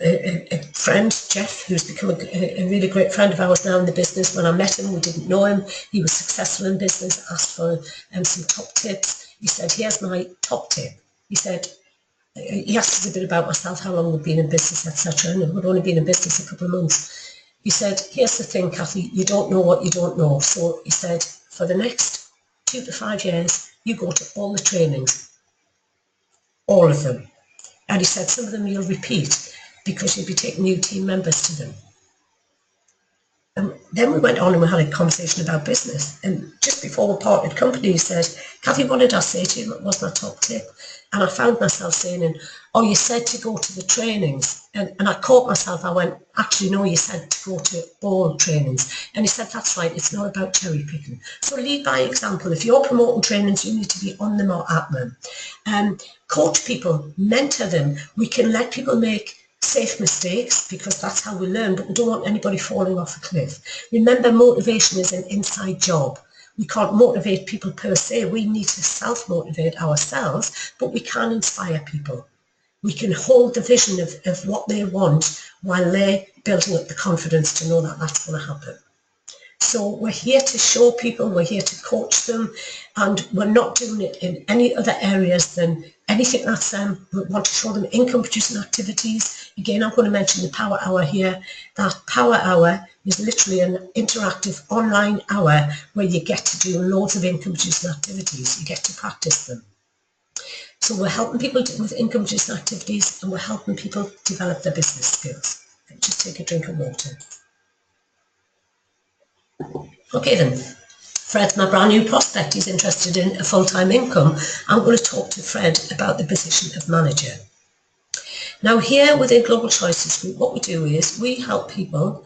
A friend, Jeff, who's become a really great friend of ours now in the business, when I met him, we didn't know him. He was successful in business, asked for some top tips. He said, here's my top tip. He said, he asked us a bit about myself, how long we'd been in business, etc. And we'd only been in business a couple of months. He said, here's the thing, Kathy, you don't know what you don't know. So he said, for the next 2 to 5 years, you go to all the trainings, all of them. And he said, some of them you'll repeat because you'll be taking new team members to them. And then we went on and we had a conversation about business. And just before we parted company, he said, Kathy, what did I say to you? What was my top tip? And I found myself saying, oh, you said to go to the trainings. And I caught myself. I went, actually, no, you said to go to all trainings. And he said, that's right. It's not about cherry picking. So lead by example. If you're promoting trainings, you need to be on them or at them. Coach people, mentor them. We can let people make safe mistakes because that's how we learn, but we don't want anybody falling off a cliff. Remember, motivation is an inside job. We can't motivate people per se. We need to self-motivate ourselves, but we can inspire people. We can hold the vision of what they want while they're building up the confidence to know that that's going to happen. So we're here to show people, we're here to coach them, and we're not doing it in any other areas than anything that's we want to show them income producing activities. Again, I'm going to mention the Power Hour here. That Power Hour is literally an interactive online hour where you get to do loads of income producing activities. You get to practice them. So we're helping people with income producing activities and we're helping people develop their business skills. Just take a drink of water. Okay then, Fred's my brand new prospect. He's interested in a full-time income. I'm going to talk to Fred about the position of manager. Now here within Global Choices Group, what we do is we help people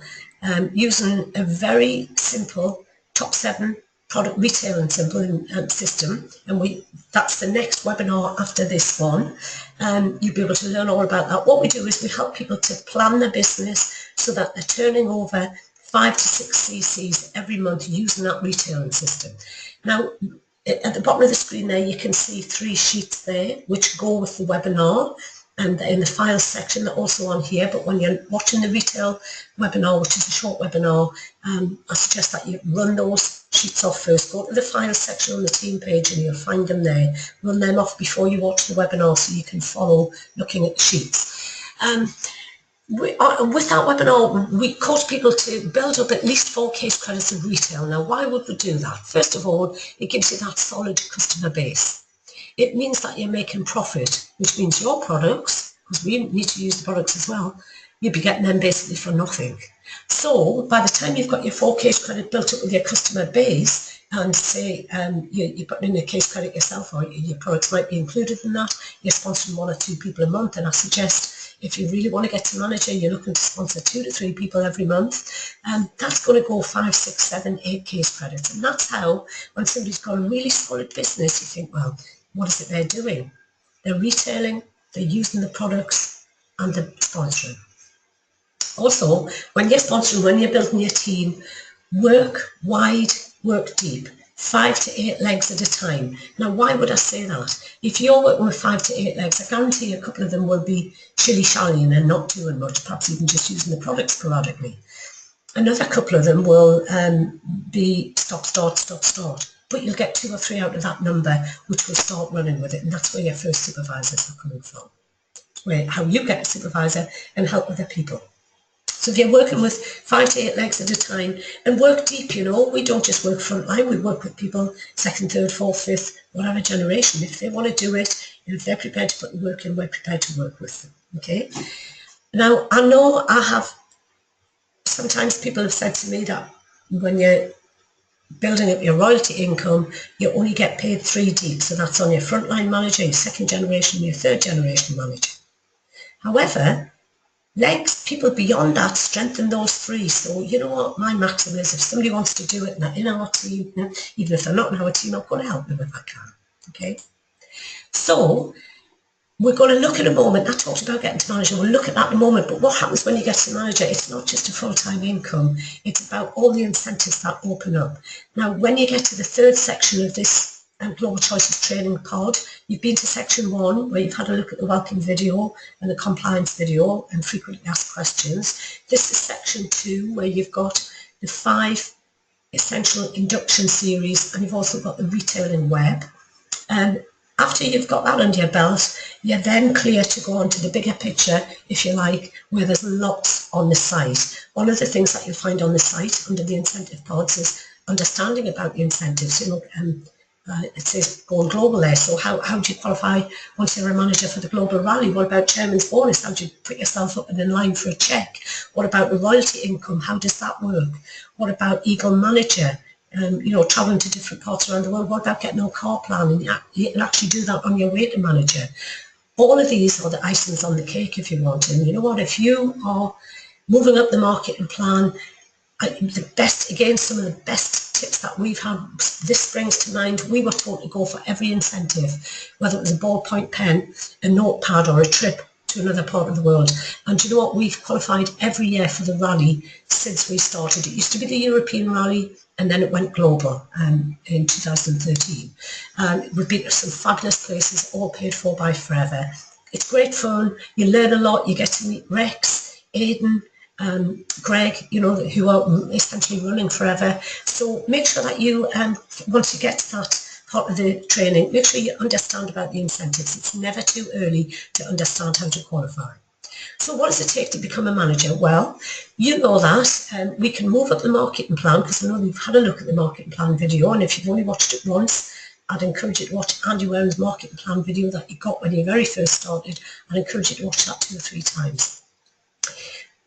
using a very simple top 7 product retail and simple system, and that's the next webinar after this one. You'll be able to learn all about that. What we do is we help people to plan their business so that they're turning over 5 to 6 CCs every month using that retailing system. Now, at the bottom of the screen there, you can see 3 sheets there, which go with the webinar. And in the files section, they're also on here. But when you're watching the retail webinar, which is a short webinar, I suggest that you run those sheets off first. Go to the files section on the team page and you'll find them there. Run them off before you watch the webinar so you can follow looking at the sheets. With that webinar, we coach people to build up at least 4 case credits of retail. Now, why would we do that? First of all, it gives you that solid customer base. It means that you're making profit, which means your products, because we need to use the products as well, you'd be getting them basically for nothing. So by the time you've got your 4 case credit built up with your customer base, and say you're putting in a case credit yourself, or your products might be included in that, you're sponsoring 1 or 2 people a month, and I suggest if you really want to get to manager, you're looking to sponsor 2 to 3 people every month, that's going to go 5, 6, 7, 8 case credits. And that's how, when somebody's got a really solid business, you think, well, what is it they're doing? They're retailing, they're using the products, and they're sponsoring. Also, when you're sponsoring, when you're building your team, work wide, work deep, 5 to 8 legs at a time. Now, why would I say that? If you're working with 5 to 8 legs, I guarantee a couple of them will be shilly-shallying and not doing much, perhaps even just using the products sporadically. Another couple of them will be stop, start, stop, start. But you'll get 2 or 3 out of that number which will start running with it, and that's where your first supervisors are coming from. Where how you get a supervisor and help other people. So if you're working with 5 to 8 legs at a time, and work deep, you know, we don't just work frontline, we work with people 2nd, 3rd, 4th, 5th, whatever generation. If they want to do it, and if they're prepared to put the work in, we're prepared to work with them, okay? Now, I know sometimes people have said to me that when you're building up your royalty income, you only get paid 3 deep. So that's on your frontline manager, your 2nd generation, your 3rd generation manager. However, legs, people beyond that strengthen those 3. So you know what my maximum is, if somebody wants to do it and they're in our team, even if they're not in our team, I'm going to help them if I can, okay? So we're going to look at a moment, I talked about getting to manager, we'll look at that in a moment, but what happens when you get to manager, it's not just a full-time income, it's about all the incentives that open up. Now, when you get to the 3rd section of this Global Choices training pod, you've been to section 1 where you've had a look at the welcome video and the compliance video and frequently asked questions. This is section 2 where you've got the 5 essential induction series, and you've also got the retailing web. And after you've got that under your belt, you're then clear to go on to the bigger picture, if you like, where there's lots on the site. One of the things that you'll find on the site under the incentive pods is understanding about the incentives. You know, it says going global there, so how do you qualify once you're a manager for the global rally? What about chairman's bonus? How do you put yourself up and in line for a check? What about the royalty income? How does that work? What about Eagle Manager? You know, traveling to different parts around the world. What about getting a car plan? And you can actually do that on your way to manager. All of these are the icings on the cake, if you want. And you know what, if you are moving up the marketing plan, the best, again, some of the best tips that we've had, this springs to mind, we were taught to go for every incentive, whether it was a ballpoint pen, a notepad, or a trip to another part of the world. And you know what, we've qualified every year for the rally since we started. It used to be the European rally, and then it went global in 2013. We've been to some fabulous places, all paid for by Forever. It's great fun, you learn a lot, you get to meet Rex, Aidan, Greg, you know, who are essentially running Forever. So make sure that you, once you get to that part of the training, make sure you understand about the incentives. It's never too early to understand how to qualify. So what does it take to become a manager? Well, you know that we can move up the marketing plan, because I know we've had a look at the marketing plan video, and if you've only watched it once, I'd encourage you to watch Andy Ware's marketing plan video that you got when you very first started. I'd encourage you to watch that 2 or 3 times.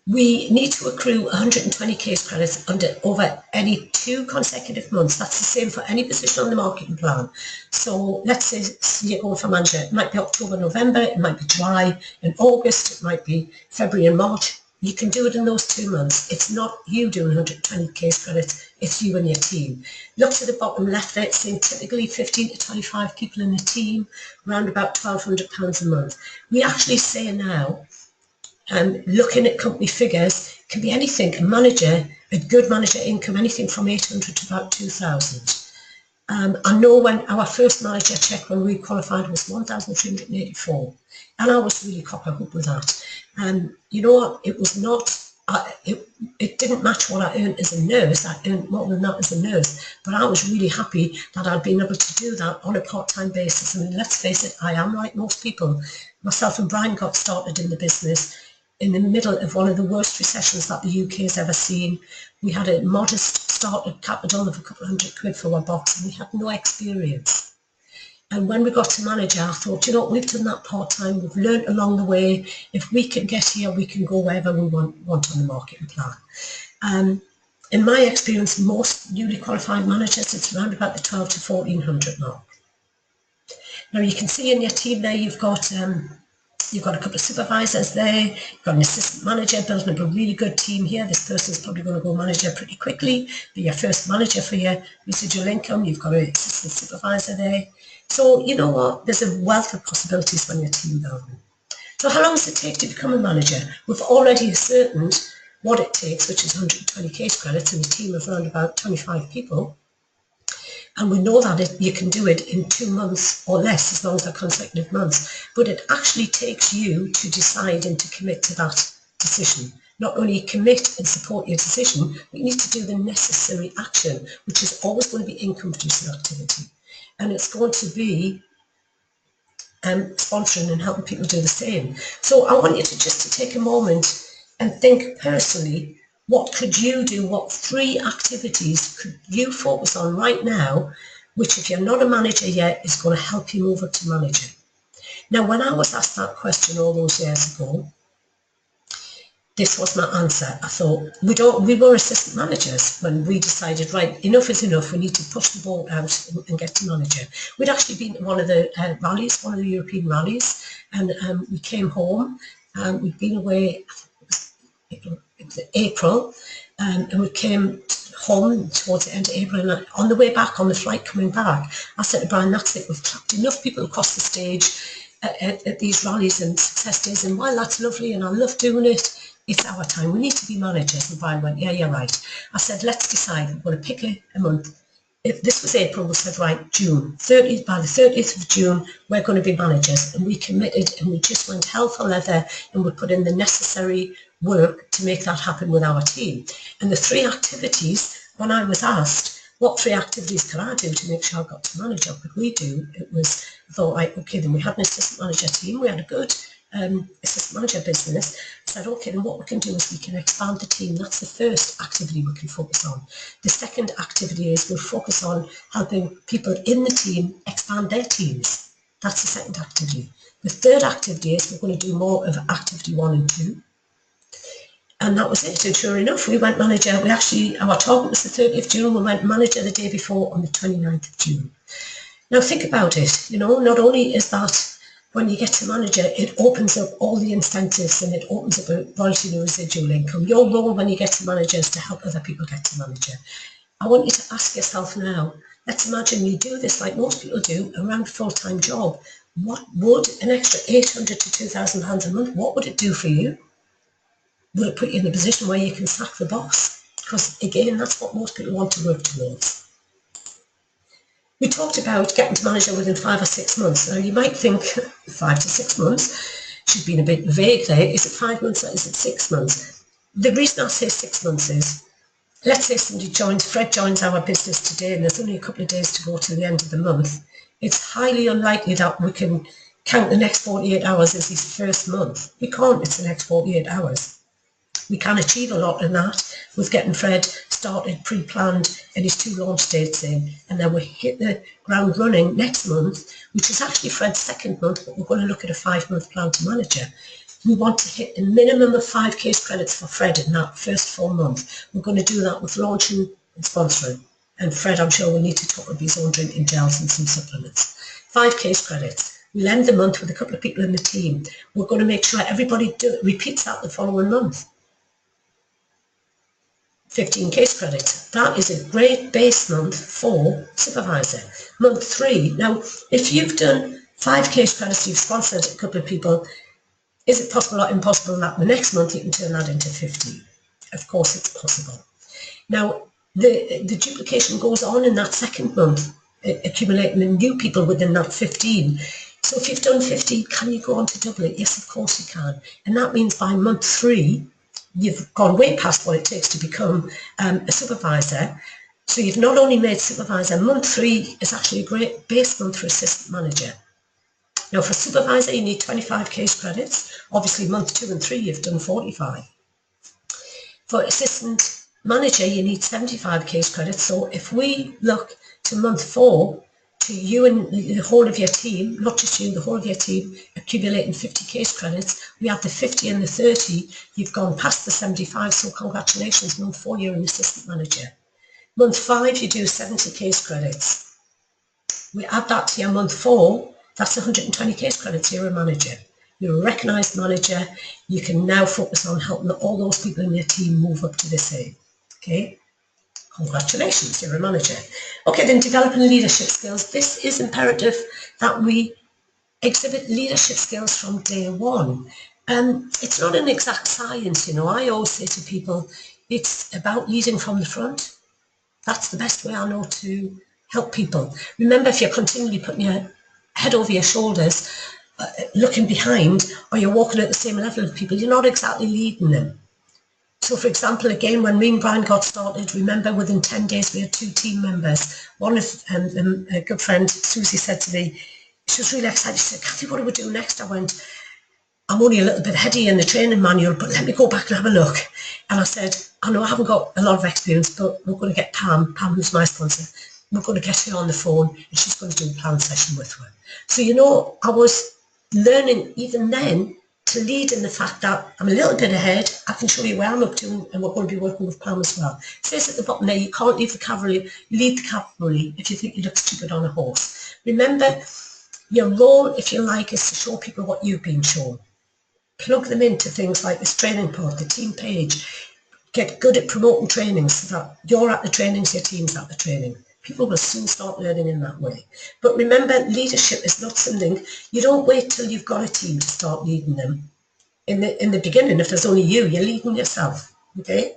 We need to accrue 120 case credits over any 2 consecutive months. That's the same for any position on the marketing plan. So let's say you're going for manager. It might be October, November, it might be July and August, it might be February and March. You can do it in those 2 months. It's not you doing 120 case credits, it's you and your team. Look to the bottom left there, it's saying typically 15 to 25 people in a team, around about £1,200 a month. We actually say now, looking at company figures, can be anything. A manager, a good manager income, anything from 800 to about 2,000. I know when our first manager check when we qualified was 1,384, and I was really cock-a-hoop with that. You know what, it was not, it didn't match what I earned as a nurse. I earned more than that as a nurse, but I was really happy that I'd been able to do that on a part-time basis. I mean, let's face it, I am like most people. Myself and Brian got started in the business in the middle of one of the worst recessions that the UK has ever seen. We had a modest started capital of a couple of £100 for our box, and we had no experience. And when we got to manager, I thought, you know what, we've done that part-time, we've learned along the way. If we can get here, we can go wherever we want on the marketing plan. In my experience, most newly qualified managers, it's around about the 12 to 1400 mark. Now you can see in your team there, you've got a couple of supervisors there, you've got an assistant manager building up a really good team here. This person's probably going to go manager pretty quickly, be your first manager for your residual income. You've got an assistant supervisor there. So you know what, there's a wealth of possibilities when you're team building. So how long does it take to become a manager? We've already ascertained what it takes, which is 120 case credits and a team of around about 25 people. And we know that you can do it in 2 months or less, as long as they're consecutive months. But it actually takes you to decide and to commit to that decision. Not only commit and support your decision, but you need to do the necessary action, which is always going to be income producing activity. And it's going to be sponsoring and helping people do the same. So I want you to just take a moment and think personally, what could you do? What 3 activities could you focus on right now, which if you're not a manager yet, is going to help you move up to manager? Now, when I was asked that question all those years ago, this was my answer. I thought, we were assistant managers when we decided, right, enough is enough. We need to push the ball out and get to manager. We'd actually been to one of the rallies, one of the European rallies, and we came home. We'd been away, it was April, and we came home towards the end of April, and on the way back, on the flight coming back, I said to Brian, that's it, we've clapped enough people across the stage at these rallies and success days, and while that's lovely and I love doing it, it's our time, we need to be managers. And Brian went, yeah, you're right. I said, let's decide, we're going to pick a month. If this was April, we said, right, June, by the 30th of June, we're going to be managers. And we committed and we just went hell for leather and we put in the necessary work to make that happen with our team. And the 3 activities, when I was asked, what 3 activities could I do to make sure I got to manager? What could we do? It was, I thought, right, okay, then we had an assistant manager team. We had a good assistant manager business. I said, okay, then what we can do is we can expand the team. That's the first activity we can focus on. The second activity is we'll focus on helping people in the team expand their teams. That's the second activity. The third activity is we're going to do more of activity 1 and 2. And that was it. And sure enough, we went manager. Our target was the 30th of June. We went manager the day before on the 29th of June. Now think about it. You know, not only is that when you get to manager, it opens up all the incentives and it opens up a royalty and residual income. Your role when you get to manager is to help other people get to manager. I want you to ask yourself now, let's imagine you do this like most people do around a full-time job. What would an extra £800 to £2,000 a month, what would it do for you? Would it put you in a position where you can sack the boss? Because again, that's what most people want to work towards. We talked about getting to manager within 5 or 6 months. Now you might think 5 to 6 months, she's been a bit vague there. Is it 5 months or is it 6 months? The reason I say 6 months is, let's say Fred joins our business today and there's only a couple of days to go to the end of the month. It's highly unlikely that we can count the next 48 hours as his first month. We can't, it's the next 48 hours. We can achieve a lot in that with getting Fred started, pre-planned, and his 2 launch dates in, and then we hit the ground running next month, which is actually Fred's 2nd month, but we're going to look at a 5-month plan to manager. We want to hit a minimum of 5 case credits for Fred in that first full month. We're going to do that with launching and sponsoring. And Fred, I'm sure, will need to top up his own drinking gels and some supplements. 5 case credits. We'll end the month with a couple of people in the team. We're going to make sure everybody repeats that the following month. 15 case credits. That is a great base month for supervisor. Month 3. Now, if you've done 5 case credits, you've sponsored a couple of people, is it possible or impossible that the next month you can turn that into 50? Of course it's possible. Now, the duplication goes on in that 2nd month, accumulating the new people within that 15. So if you've done 50, can you go on to double it? Yes, of course you can. And that means by month 3, you've gone way past what it takes to become a supervisor. So you've not only made supervisor, month 3 is actually a great base month for assistant manager. Now for supervisor, you need 25 case credits. Obviously month 2 and 3, you've done 45. For assistant manager, you need 75 case credits. So if we look to month 4 to you and the whole of your team, not just you, the whole of your team, accumulating 50 case credits. We have the 50 and the 30. You've gone past the 75, so congratulations. Month 4, you're an assistant manager. Month 5, you do 70 case credits. We add that to your month 4, that's 120 case credits. You're a manager. You're a recognised manager. You can now focus on helping all those people in your team move up to this A. Okay? Congratulations, you're a manager. Okay, then developing leadership skills. This is imperative that we exhibit leadership skills from day one. It's not an exact science, you know. I always say to people, it's about leading from the front. That's the best way I know to help people. Remember, if you're continually putting your head over your shoulders, looking behind, or you're walking at the same level of people, you're not exactly leading them. So, for example, again, when me and Brian got started, remember within 10 days we had 2 team members. One of a good friend, Susie, said to me, she was really excited. She said, Kathy, what do we do next? I went, I'm only a little bit heady in the training manual, but let me go back and have a look. And I said, I know I haven't got a lot of experience, but we're going to get Pam, who's my sponsor, we're going to get her on the phone and she's going to do a plan session with her. So, you know, I was learning even then to lead in the fact that I'm a little bit ahead. I can show you where I'm up to, and we're going to be working with Pam as well. It says at the bottom there, you can't lead the cavalry if you think you look stupid on a horse. Remember, your role, if you like, is to show people what you've been shown. Plug them into things like this training pod, the team page. Get good at promoting trainings so that you're at the trainings, your team's at the training. People will soon start learning in that way. But remember, leadership is not something, you don't wait till you've got a team to start leading them. In the beginning, if there's only you, you're leading yourself, okay?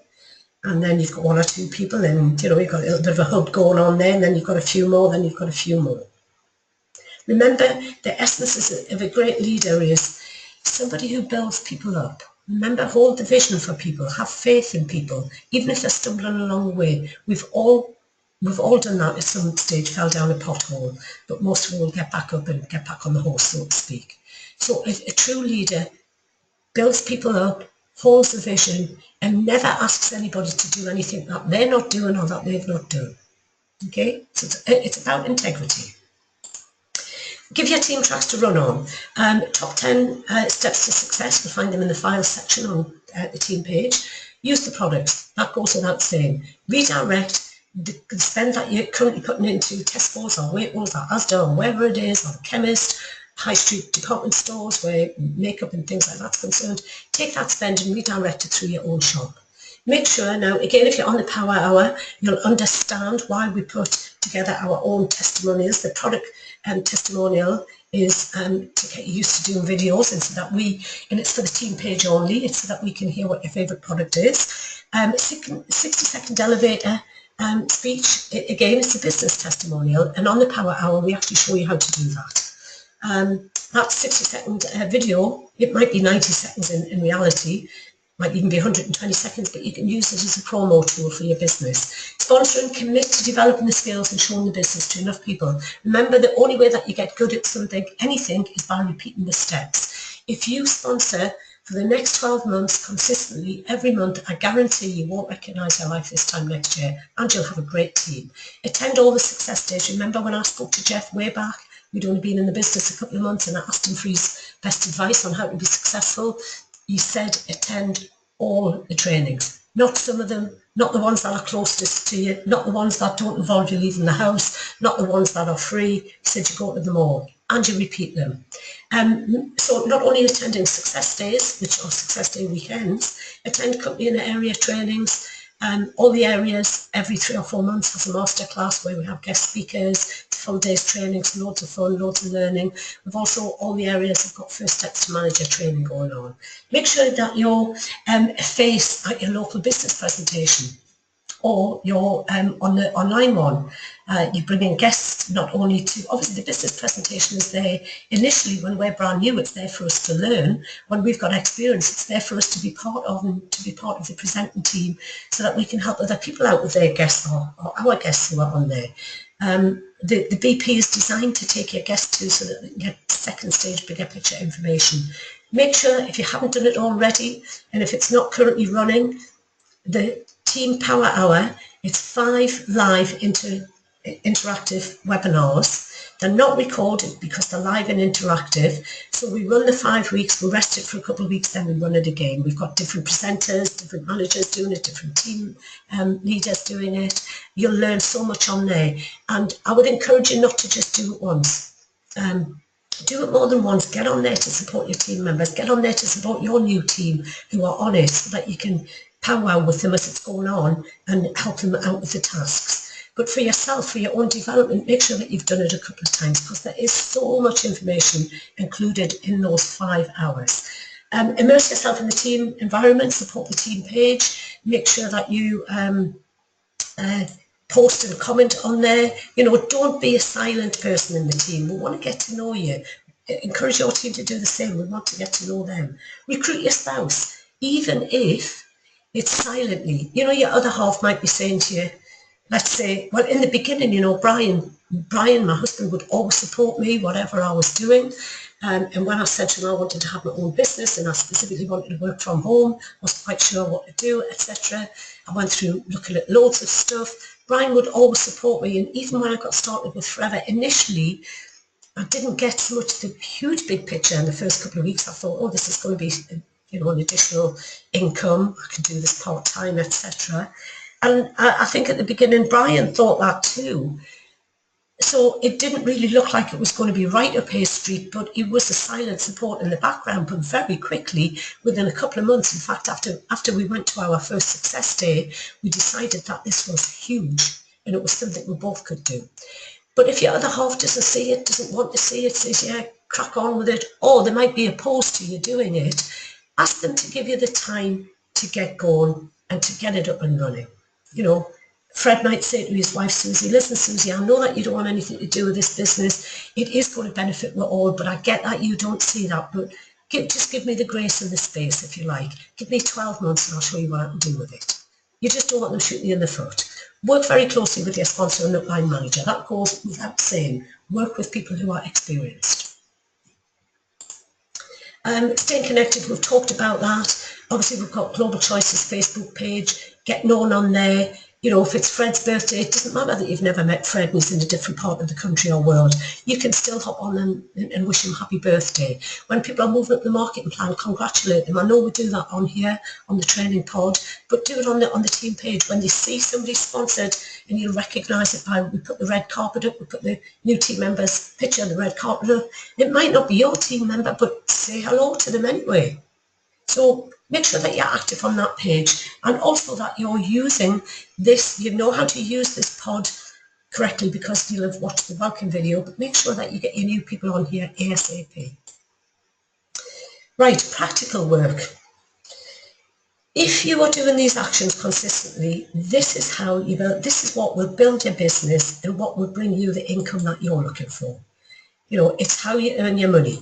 And then you've got 1 or 2 people and, you know, you've got a little bit of a hub going on there, and then you've got a few more, then you've got a few more. Remember, the essence of a great leader is somebody who builds people up. Remember, hold the vision for people, have faith in people, even if they're stumbling along the way. We've all done that at some stage, fell down a pothole, but most of all will get back up and get back on the horse, so to speak. So a true leader builds people up, holds the vision, and never asks anybody to do anything that they're not doing or that they've not done. Okay? So it's about integrity. Give your team tracks to run on. Top 10 steps to success, you'll find them in the files section on the team page. Use the products, that goes without saying. Redirect the spend that you're currently putting into Tesco's or Waitrose or Asda or wherever it is, or the chemist, high street department stores where makeup and things like that's concerned. Take that spend and redirect it through your own shop. Make sure, now again, if you're on the Power Hour, you'll understand why we put together our own testimonials. The product testimonial is to get you used to doing videos, and so that and it's for the team page only, it's so that we can hear what your favourite product is. 60-second elevator speech, again, it's a business testimonial, and on the Power Hour we actually show you how to do that. That 60-second video, it might be 90 seconds in reality, might even be 120 seconds, but you can use it as a promo tool for your business. Sponsor and commit to developing the skills and showing the business to enough people. Remember, the only way that you get good at something, anything, is by repeating the steps. If you sponsor for the next 12 months consistently, every month, I guarantee you won't recognise your life this time next year, and you'll have a great team. Attend all the success days. Remember when I spoke to Jeff way back, we'd only been in the business a couple of months, and I asked him for his best advice on how to be successful. He said attend all the trainings, not some of them, not the ones that are closest to you, not the ones that don't involve you leaving the house, not the ones that are free. He said you go to them all and you repeat them. So not only attending success days, which are success day weekends, attend company and area trainings. All the areas every 3 or 4 months has a masterclass where we have guest speakers, full days trainings, loads of fun, loads of learning. We've also, all the areas have got first steps to manager training going on. Make sure that you're a face at your local business presentation, or you're on the online one. You bring in guests, not only to, obviously the business presentation is there initially when we're brand new, it's there for us to learn. When we've got experience, it's there for us to be part of, and to be part of the presenting team, so that we can help other people out with their guests or our guests who are on there. The BP is designed to take your guests to, so that they can get second stage bigger picture information. Make sure, if you haven't done it already, and if it's not currently running, the Team Power Hour, it's 5 live interactive webinars. They're not recorded because they're live and interactive. So we run the 5 weeks, we rest it for a couple of weeks, then we run it again. We've got different presenters, different managers doing it, different team leaders doing it. You'll learn so much on there. And I would encourage you not to just do it once. Do it more than once. Get on there to support your team members. Get on there to support your new team who are on it, so that you can powwow with them as it's going on and help them out with the tasks. But for yourself, for your own development, make sure that you've done it a couple of times, because there is so much information included in those 5 hours. Immerse yourself in the team environment, support the team page, make sure that you post and comment on there. You know, don't be a silent person in the team. We want to get to know you. Encourage your team to do the same. We want to get to know them. Recruit your spouse, even if it's silently. You know, your other half might be saying to you, let's say, well, in the beginning, you know, Brian, my husband, would always support me, whatever I was doing. And when I said to him I wanted to have my own business and I specifically wanted to work from home, I wasn't quite sure what to do, etc. I went through looking at loads of stuff. Brian would always support me. And even when I got started with Forever, initially, I didn't get so much the huge big picture in the first couple of weeks. I thought, oh, this is going to be, you know, an additional income. I can do this part-time, etc. And I think at the beginning, Brian thought that too. So it didn't really look like it was going to be right up his street, but it was a silent support in the background. But very quickly, within a couple of months, in fact, after we went to our first success day, we decided that this was huge and it was something we both could do. But if your other half doesn't see it, doesn't want to see it, says, yeah, crack on with it, or they might be opposed to you doing it, ask them to give you the time to get going and to get it up and running. You know, Fred might say to his wife, Susie, listen, Susie, I know that you don't want anything to do with this business. It is going to benefit me all, but I get that you don't see that. But just give me the grace and the space, if you like. Give me 12 months and I'll show you what I can do with it. You just don't want them shooting you in the foot. Work very closely with your sponsor and upline manager. That goes without saying. Work with people who are experienced. Staying connected, we've talked about that. Obviously, we've got Global Choices Facebook page. Get known on there. You know, if it's Fred's birthday, it doesn't matter that you've never met Fred and he's in a different part of the country or world. You can still hop on and wish him happy birthday. When people are moving up the marketing plan, congratulate them. I know we do that on here, on the training pod, but do it on the team page. When they see somebody sponsored, and you'll recognise it by, we put the red carpet up, we put the new team members' picture on the red carpet up. It might not be your team member, but say hello to them anyway. So make sure that you're active on that page, and also that you're using this, you know how to use this pod correctly because you'll have watched the welcome video, but make sure that you get your new people on here ASAP. Right, practical work. If you are doing these actions consistently, this is how you build, this is what will build your business and what will bring you the income that you're looking for. You know, it's how you earn your money.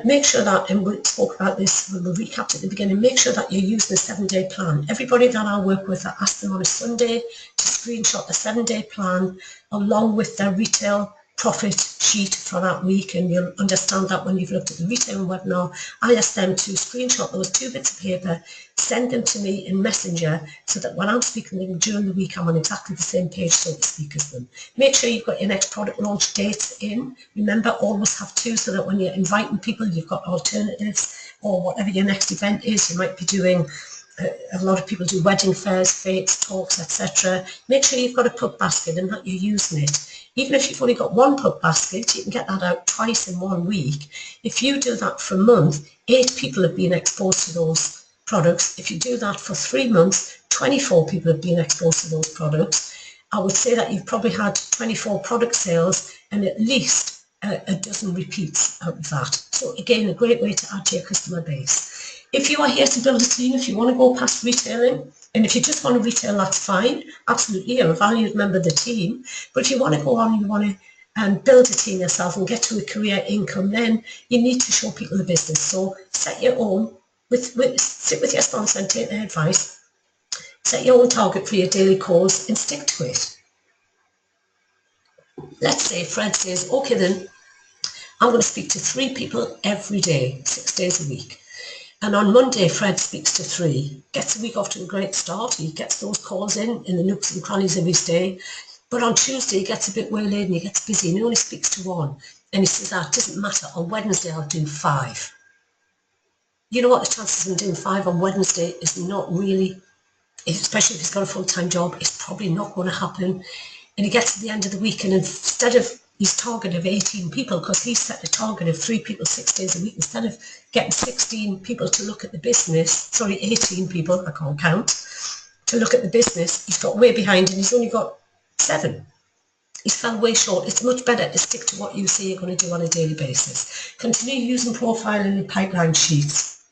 Make sure that, and we spoke about this when we recapped at the beginning, make sure that you're using a 7-day plan. Everybody that I work with, I ask them on a Sunday to screenshot the 7-day plan along with their retail profit sheet for that week, and you'll understand that when you've looked at the retail webinar. I ask them to screenshot those 2 bits of paper, send them to me in Messenger, so that when I'm speaking to them during the week, I'm on exactly the same page, so to speak, as them. Make sure you've got your next product launch dates in. Remember, always have 2, so that when you're inviting people, you've got alternatives, or whatever your next event is. You might be doing, a lot of people do wedding fairs, fates, talks, etc. Make sure you've got a pub basket and that you're using it. Even if you've only got 1 pub basket, you can get that out twice in 1 week. If you do that for a month, 8 people have been exposed to those products. If you do that for 3 months, 24 people have been exposed to those products. I would say that you've probably had 24 product sales and at least a dozen repeats out of that. So again, a great way to add to your customer base. If you are here to build a team, if you want to go past retailing, and if you just want to retail, that's fine. Absolutely, you're a valued member of the team. But if you want to go on and you want to build a team yourself and get to a career income, then you need to show people the business. So set your own, sit with your sponsor and take their advice. Set your own target for your daily calls and stick to it. Let's say Fred says, okay then, I'm going to speak to 3 people every day, 6 days a week. And on Monday, Fred speaks to 3, gets the week off to a great start. He gets those calls in the nooks and crannies of his day. But on Tuesday, he gets a bit waylaid and he gets busy and he only speaks to one. And he says, it doesn't matter. On Wednesday, I'll do 5. You know what? The chances of him doing 5 on Wednesday is not really, especially if he's got a full-time job, it's probably not going to happen. And he gets to the end of the week and instead of his target of 18 people, because he set a target of 3 people 6 days a week, instead of getting 16 people to look at the business, 18 people, I can't count, to look at the business, he's got way behind and he's only got 7. He's fell way short. It's much better to stick to what you say you're going to do on a daily basis. Continue using profiling and pipeline sheets.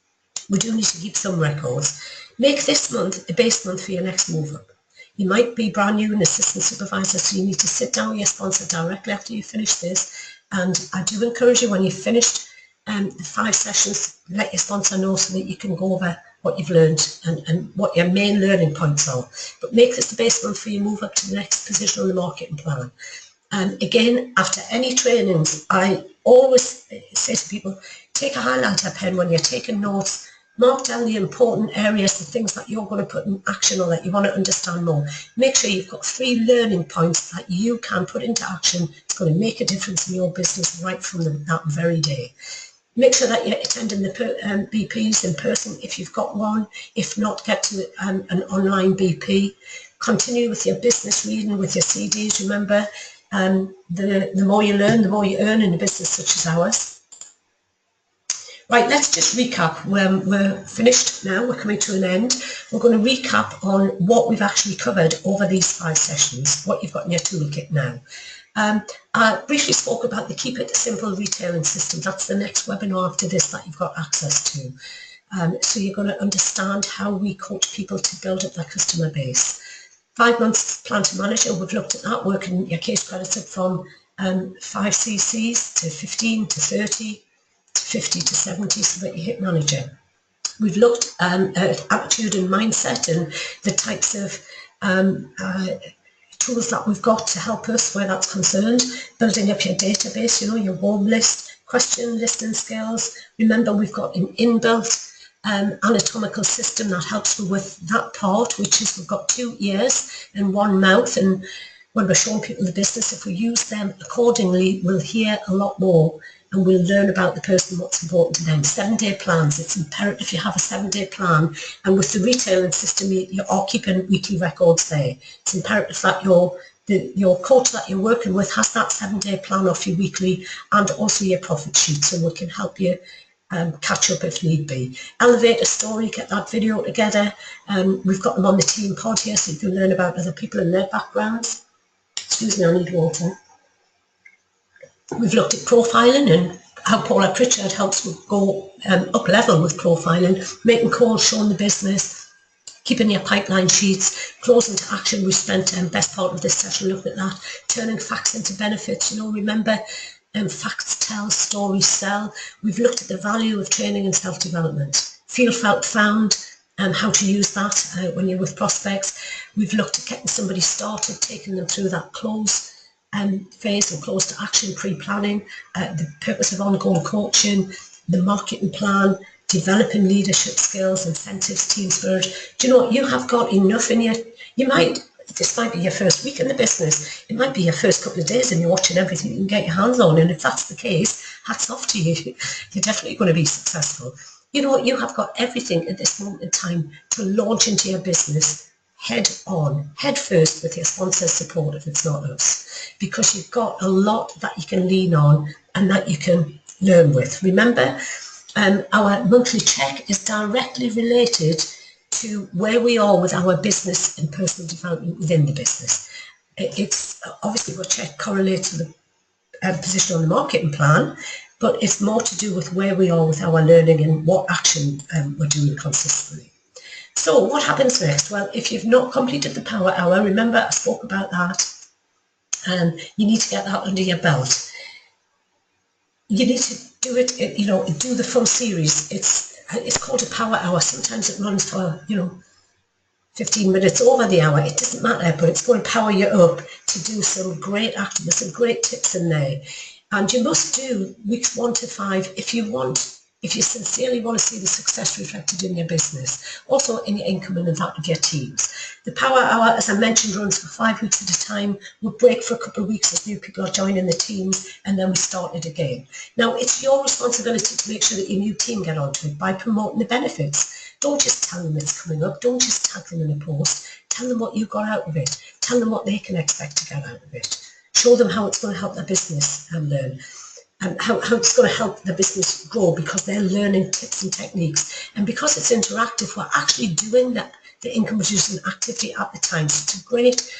We do need to keep some records. Make this month a base month for your next move up. You might be brand new and assistant supervisor, so you need to sit down with your sponsor directly after you finish this. And I do encourage you, when you've finished the 5 sessions, let your sponsor know so that you can go over what you've learned and what your main learning points are. But make this the base month for your move up to the next position on the marketing plan. Again, after any trainings, I always say to people, take a highlighter pen when you're taking notes. Mark down the important areas, the things that you're going to put in action or that you want to understand more. Make sure you've got 3 learning points that you can put into action. It's going to make a difference in your business right from that very day. Make sure that you're attending the BPs in person if you've got one. If not, get to an online BP. Continue with your business reading with your CDs. Remember, the more you learn, the more you earn in a business such as ours. Right, let's just recap. We're finished now, we're coming to an end. We're going to recap on what we've actually covered over these 5 sessions, what you've got in your toolkit now. I briefly spoke about the Keep It Simple retailing system. That's the next webinar after this that you've got access to. So you're going to understand how we coach people to build up their customer base. 5 months plan to manager, we've looked at that, working your case credits up from 5 cc's to 15 to 30. 50 to 70 so that you hit manager. We've looked at attitude and mindset and the types of tools that we've got to help us where that's concerned. Building up your database, your warm list, question listening skills. Remember, we've got an inbuilt anatomical system that helps with that part, which is we've got 2 ears and 1 mouth, and when we're showing people the business, if we use them accordingly, we'll hear a lot more and we'll learn about the person, what's important to them. 7-day plans, it's imperative you have a 7-day plan, and with the retailing system you are keeping weekly records there. It's imperative that your coach that you're working with has that 7-day plan off you weekly and also your profit sheet, so we can help you catch up if need be. Elevator story, get that video together. We've got them on the team pod here so you can learn about other people and their backgrounds. Excuse me, I need water. We've looked at profiling and how Paula Pritchard helps go up level with profiling, making calls, showing the business, keeping your pipeline sheets, closing to action. We spent best part of this session looking at that, turning facts into benefits. Remember, facts tell, stories sell. We've looked at the value of training and self-development. Feel, felt, found, and how to use that when you're with prospects. We've looked at getting somebody started, taking them through that close phase and close to action, pre-planning, the purpose of ongoing coaching, the marketing plan, developing leadership skills, incentives, team spirit. Do you know what? You have got enough in you. This might be your first week in the business. It might be your first couple of days and you're watching everything you can get your hands on. And if that's the case, hats off to you. You're definitely going to be successful. You know what? You have got everything at this moment in time to launch into your business head on, head first, with your sponsor's support if it's not us, because you've got a lot that you can lean on and that you can learn with. Remember, our monthly check is directly related to where we are with our business and personal development within the business. It's obviously what check correlates with the position on the marketing plan, but it's more to do with where we are with our learning and what action we're doing consistently. So what happens next? Well, if you've not completed the power hour, remember I spoke about that, and you need to get that under your belt. You need to do it, do the full series. It's called a power hour. Sometimes it runs for, 15 minutes over the hour. It doesn't matter, but it's going to power you up to do some great action. There's some great tips in there. And you must do weeks 1 to 5 if you sincerely want to see the success reflected in your business, also in your income and in that of your teams. The Power Hour, as I mentioned, runs for 5 weeks at a time. We'll break for a couple of weeks as new people are joining the teams, and then we start it again. Now, it's your responsibility to make sure that your new team get onto it by promoting the benefits. Don't just tell them it's coming up. Don't just tag them in a post. Tell them what you got out of it. Tell them what they can expect to get out of it. Show them how it's going to help their business and learn. And how it's going to help the business grow, because they're learning tips and techniques. And because it's interactive, we're actually doing the income producing activity at the time. So it's a great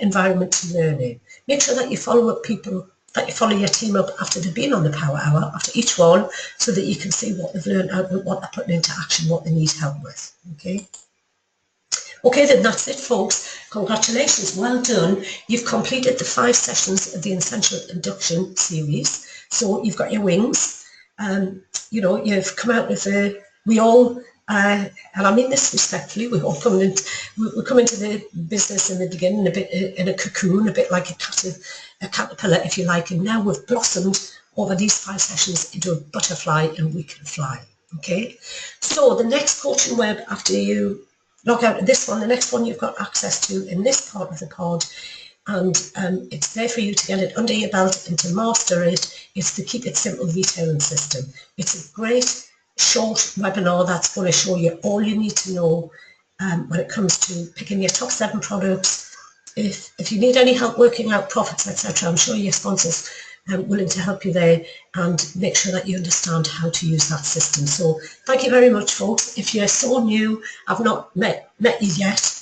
environment to learn in. Make sure that you follow up people, that you follow your team up after they've been on the Power Hour, after each one, so that you can see what they've learned out, what they're putting into action, what they need help with. Okay, then that's it, folks. Congratulations, well done. You've completed the 5 sessions of the Essential Induction series. So you've got your wings. You know, you've come out with we all, and I mean this respectfully, we're coming into the business in the beginning a bit in a cocoon, a bit like a caterpillar, if you like, and now we've blossomed over these 5 sessions into a butterfly, and we can fly. Okay, so the next coaching web, after you log out of this one, the next one you've got access to in this part of the pod, and it's there for you to get it under your belt and to master it. It's the Keep It Simple Retailing System. It's a great short webinar that's going to show you all you need to know when it comes to picking your top 7 products. If you need any help working out profits, etc., I'm sure your sponsors are willing to help you there and make sure that you understand how to use that system. So thank you very much, folks. If you're so new, I've not met you yet,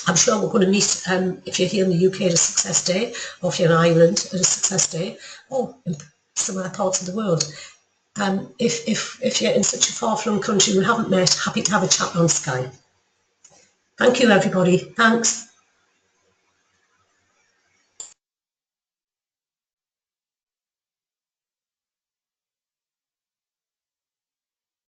I'm sure we're going to meet if you're here in the UK at a Success Day, or if you're in Ireland at a Success Day, or in some other parts of the world. If you're in such a far-flung country we haven't met, happy to have a chat on Skype. Thank you, everybody. Thanks.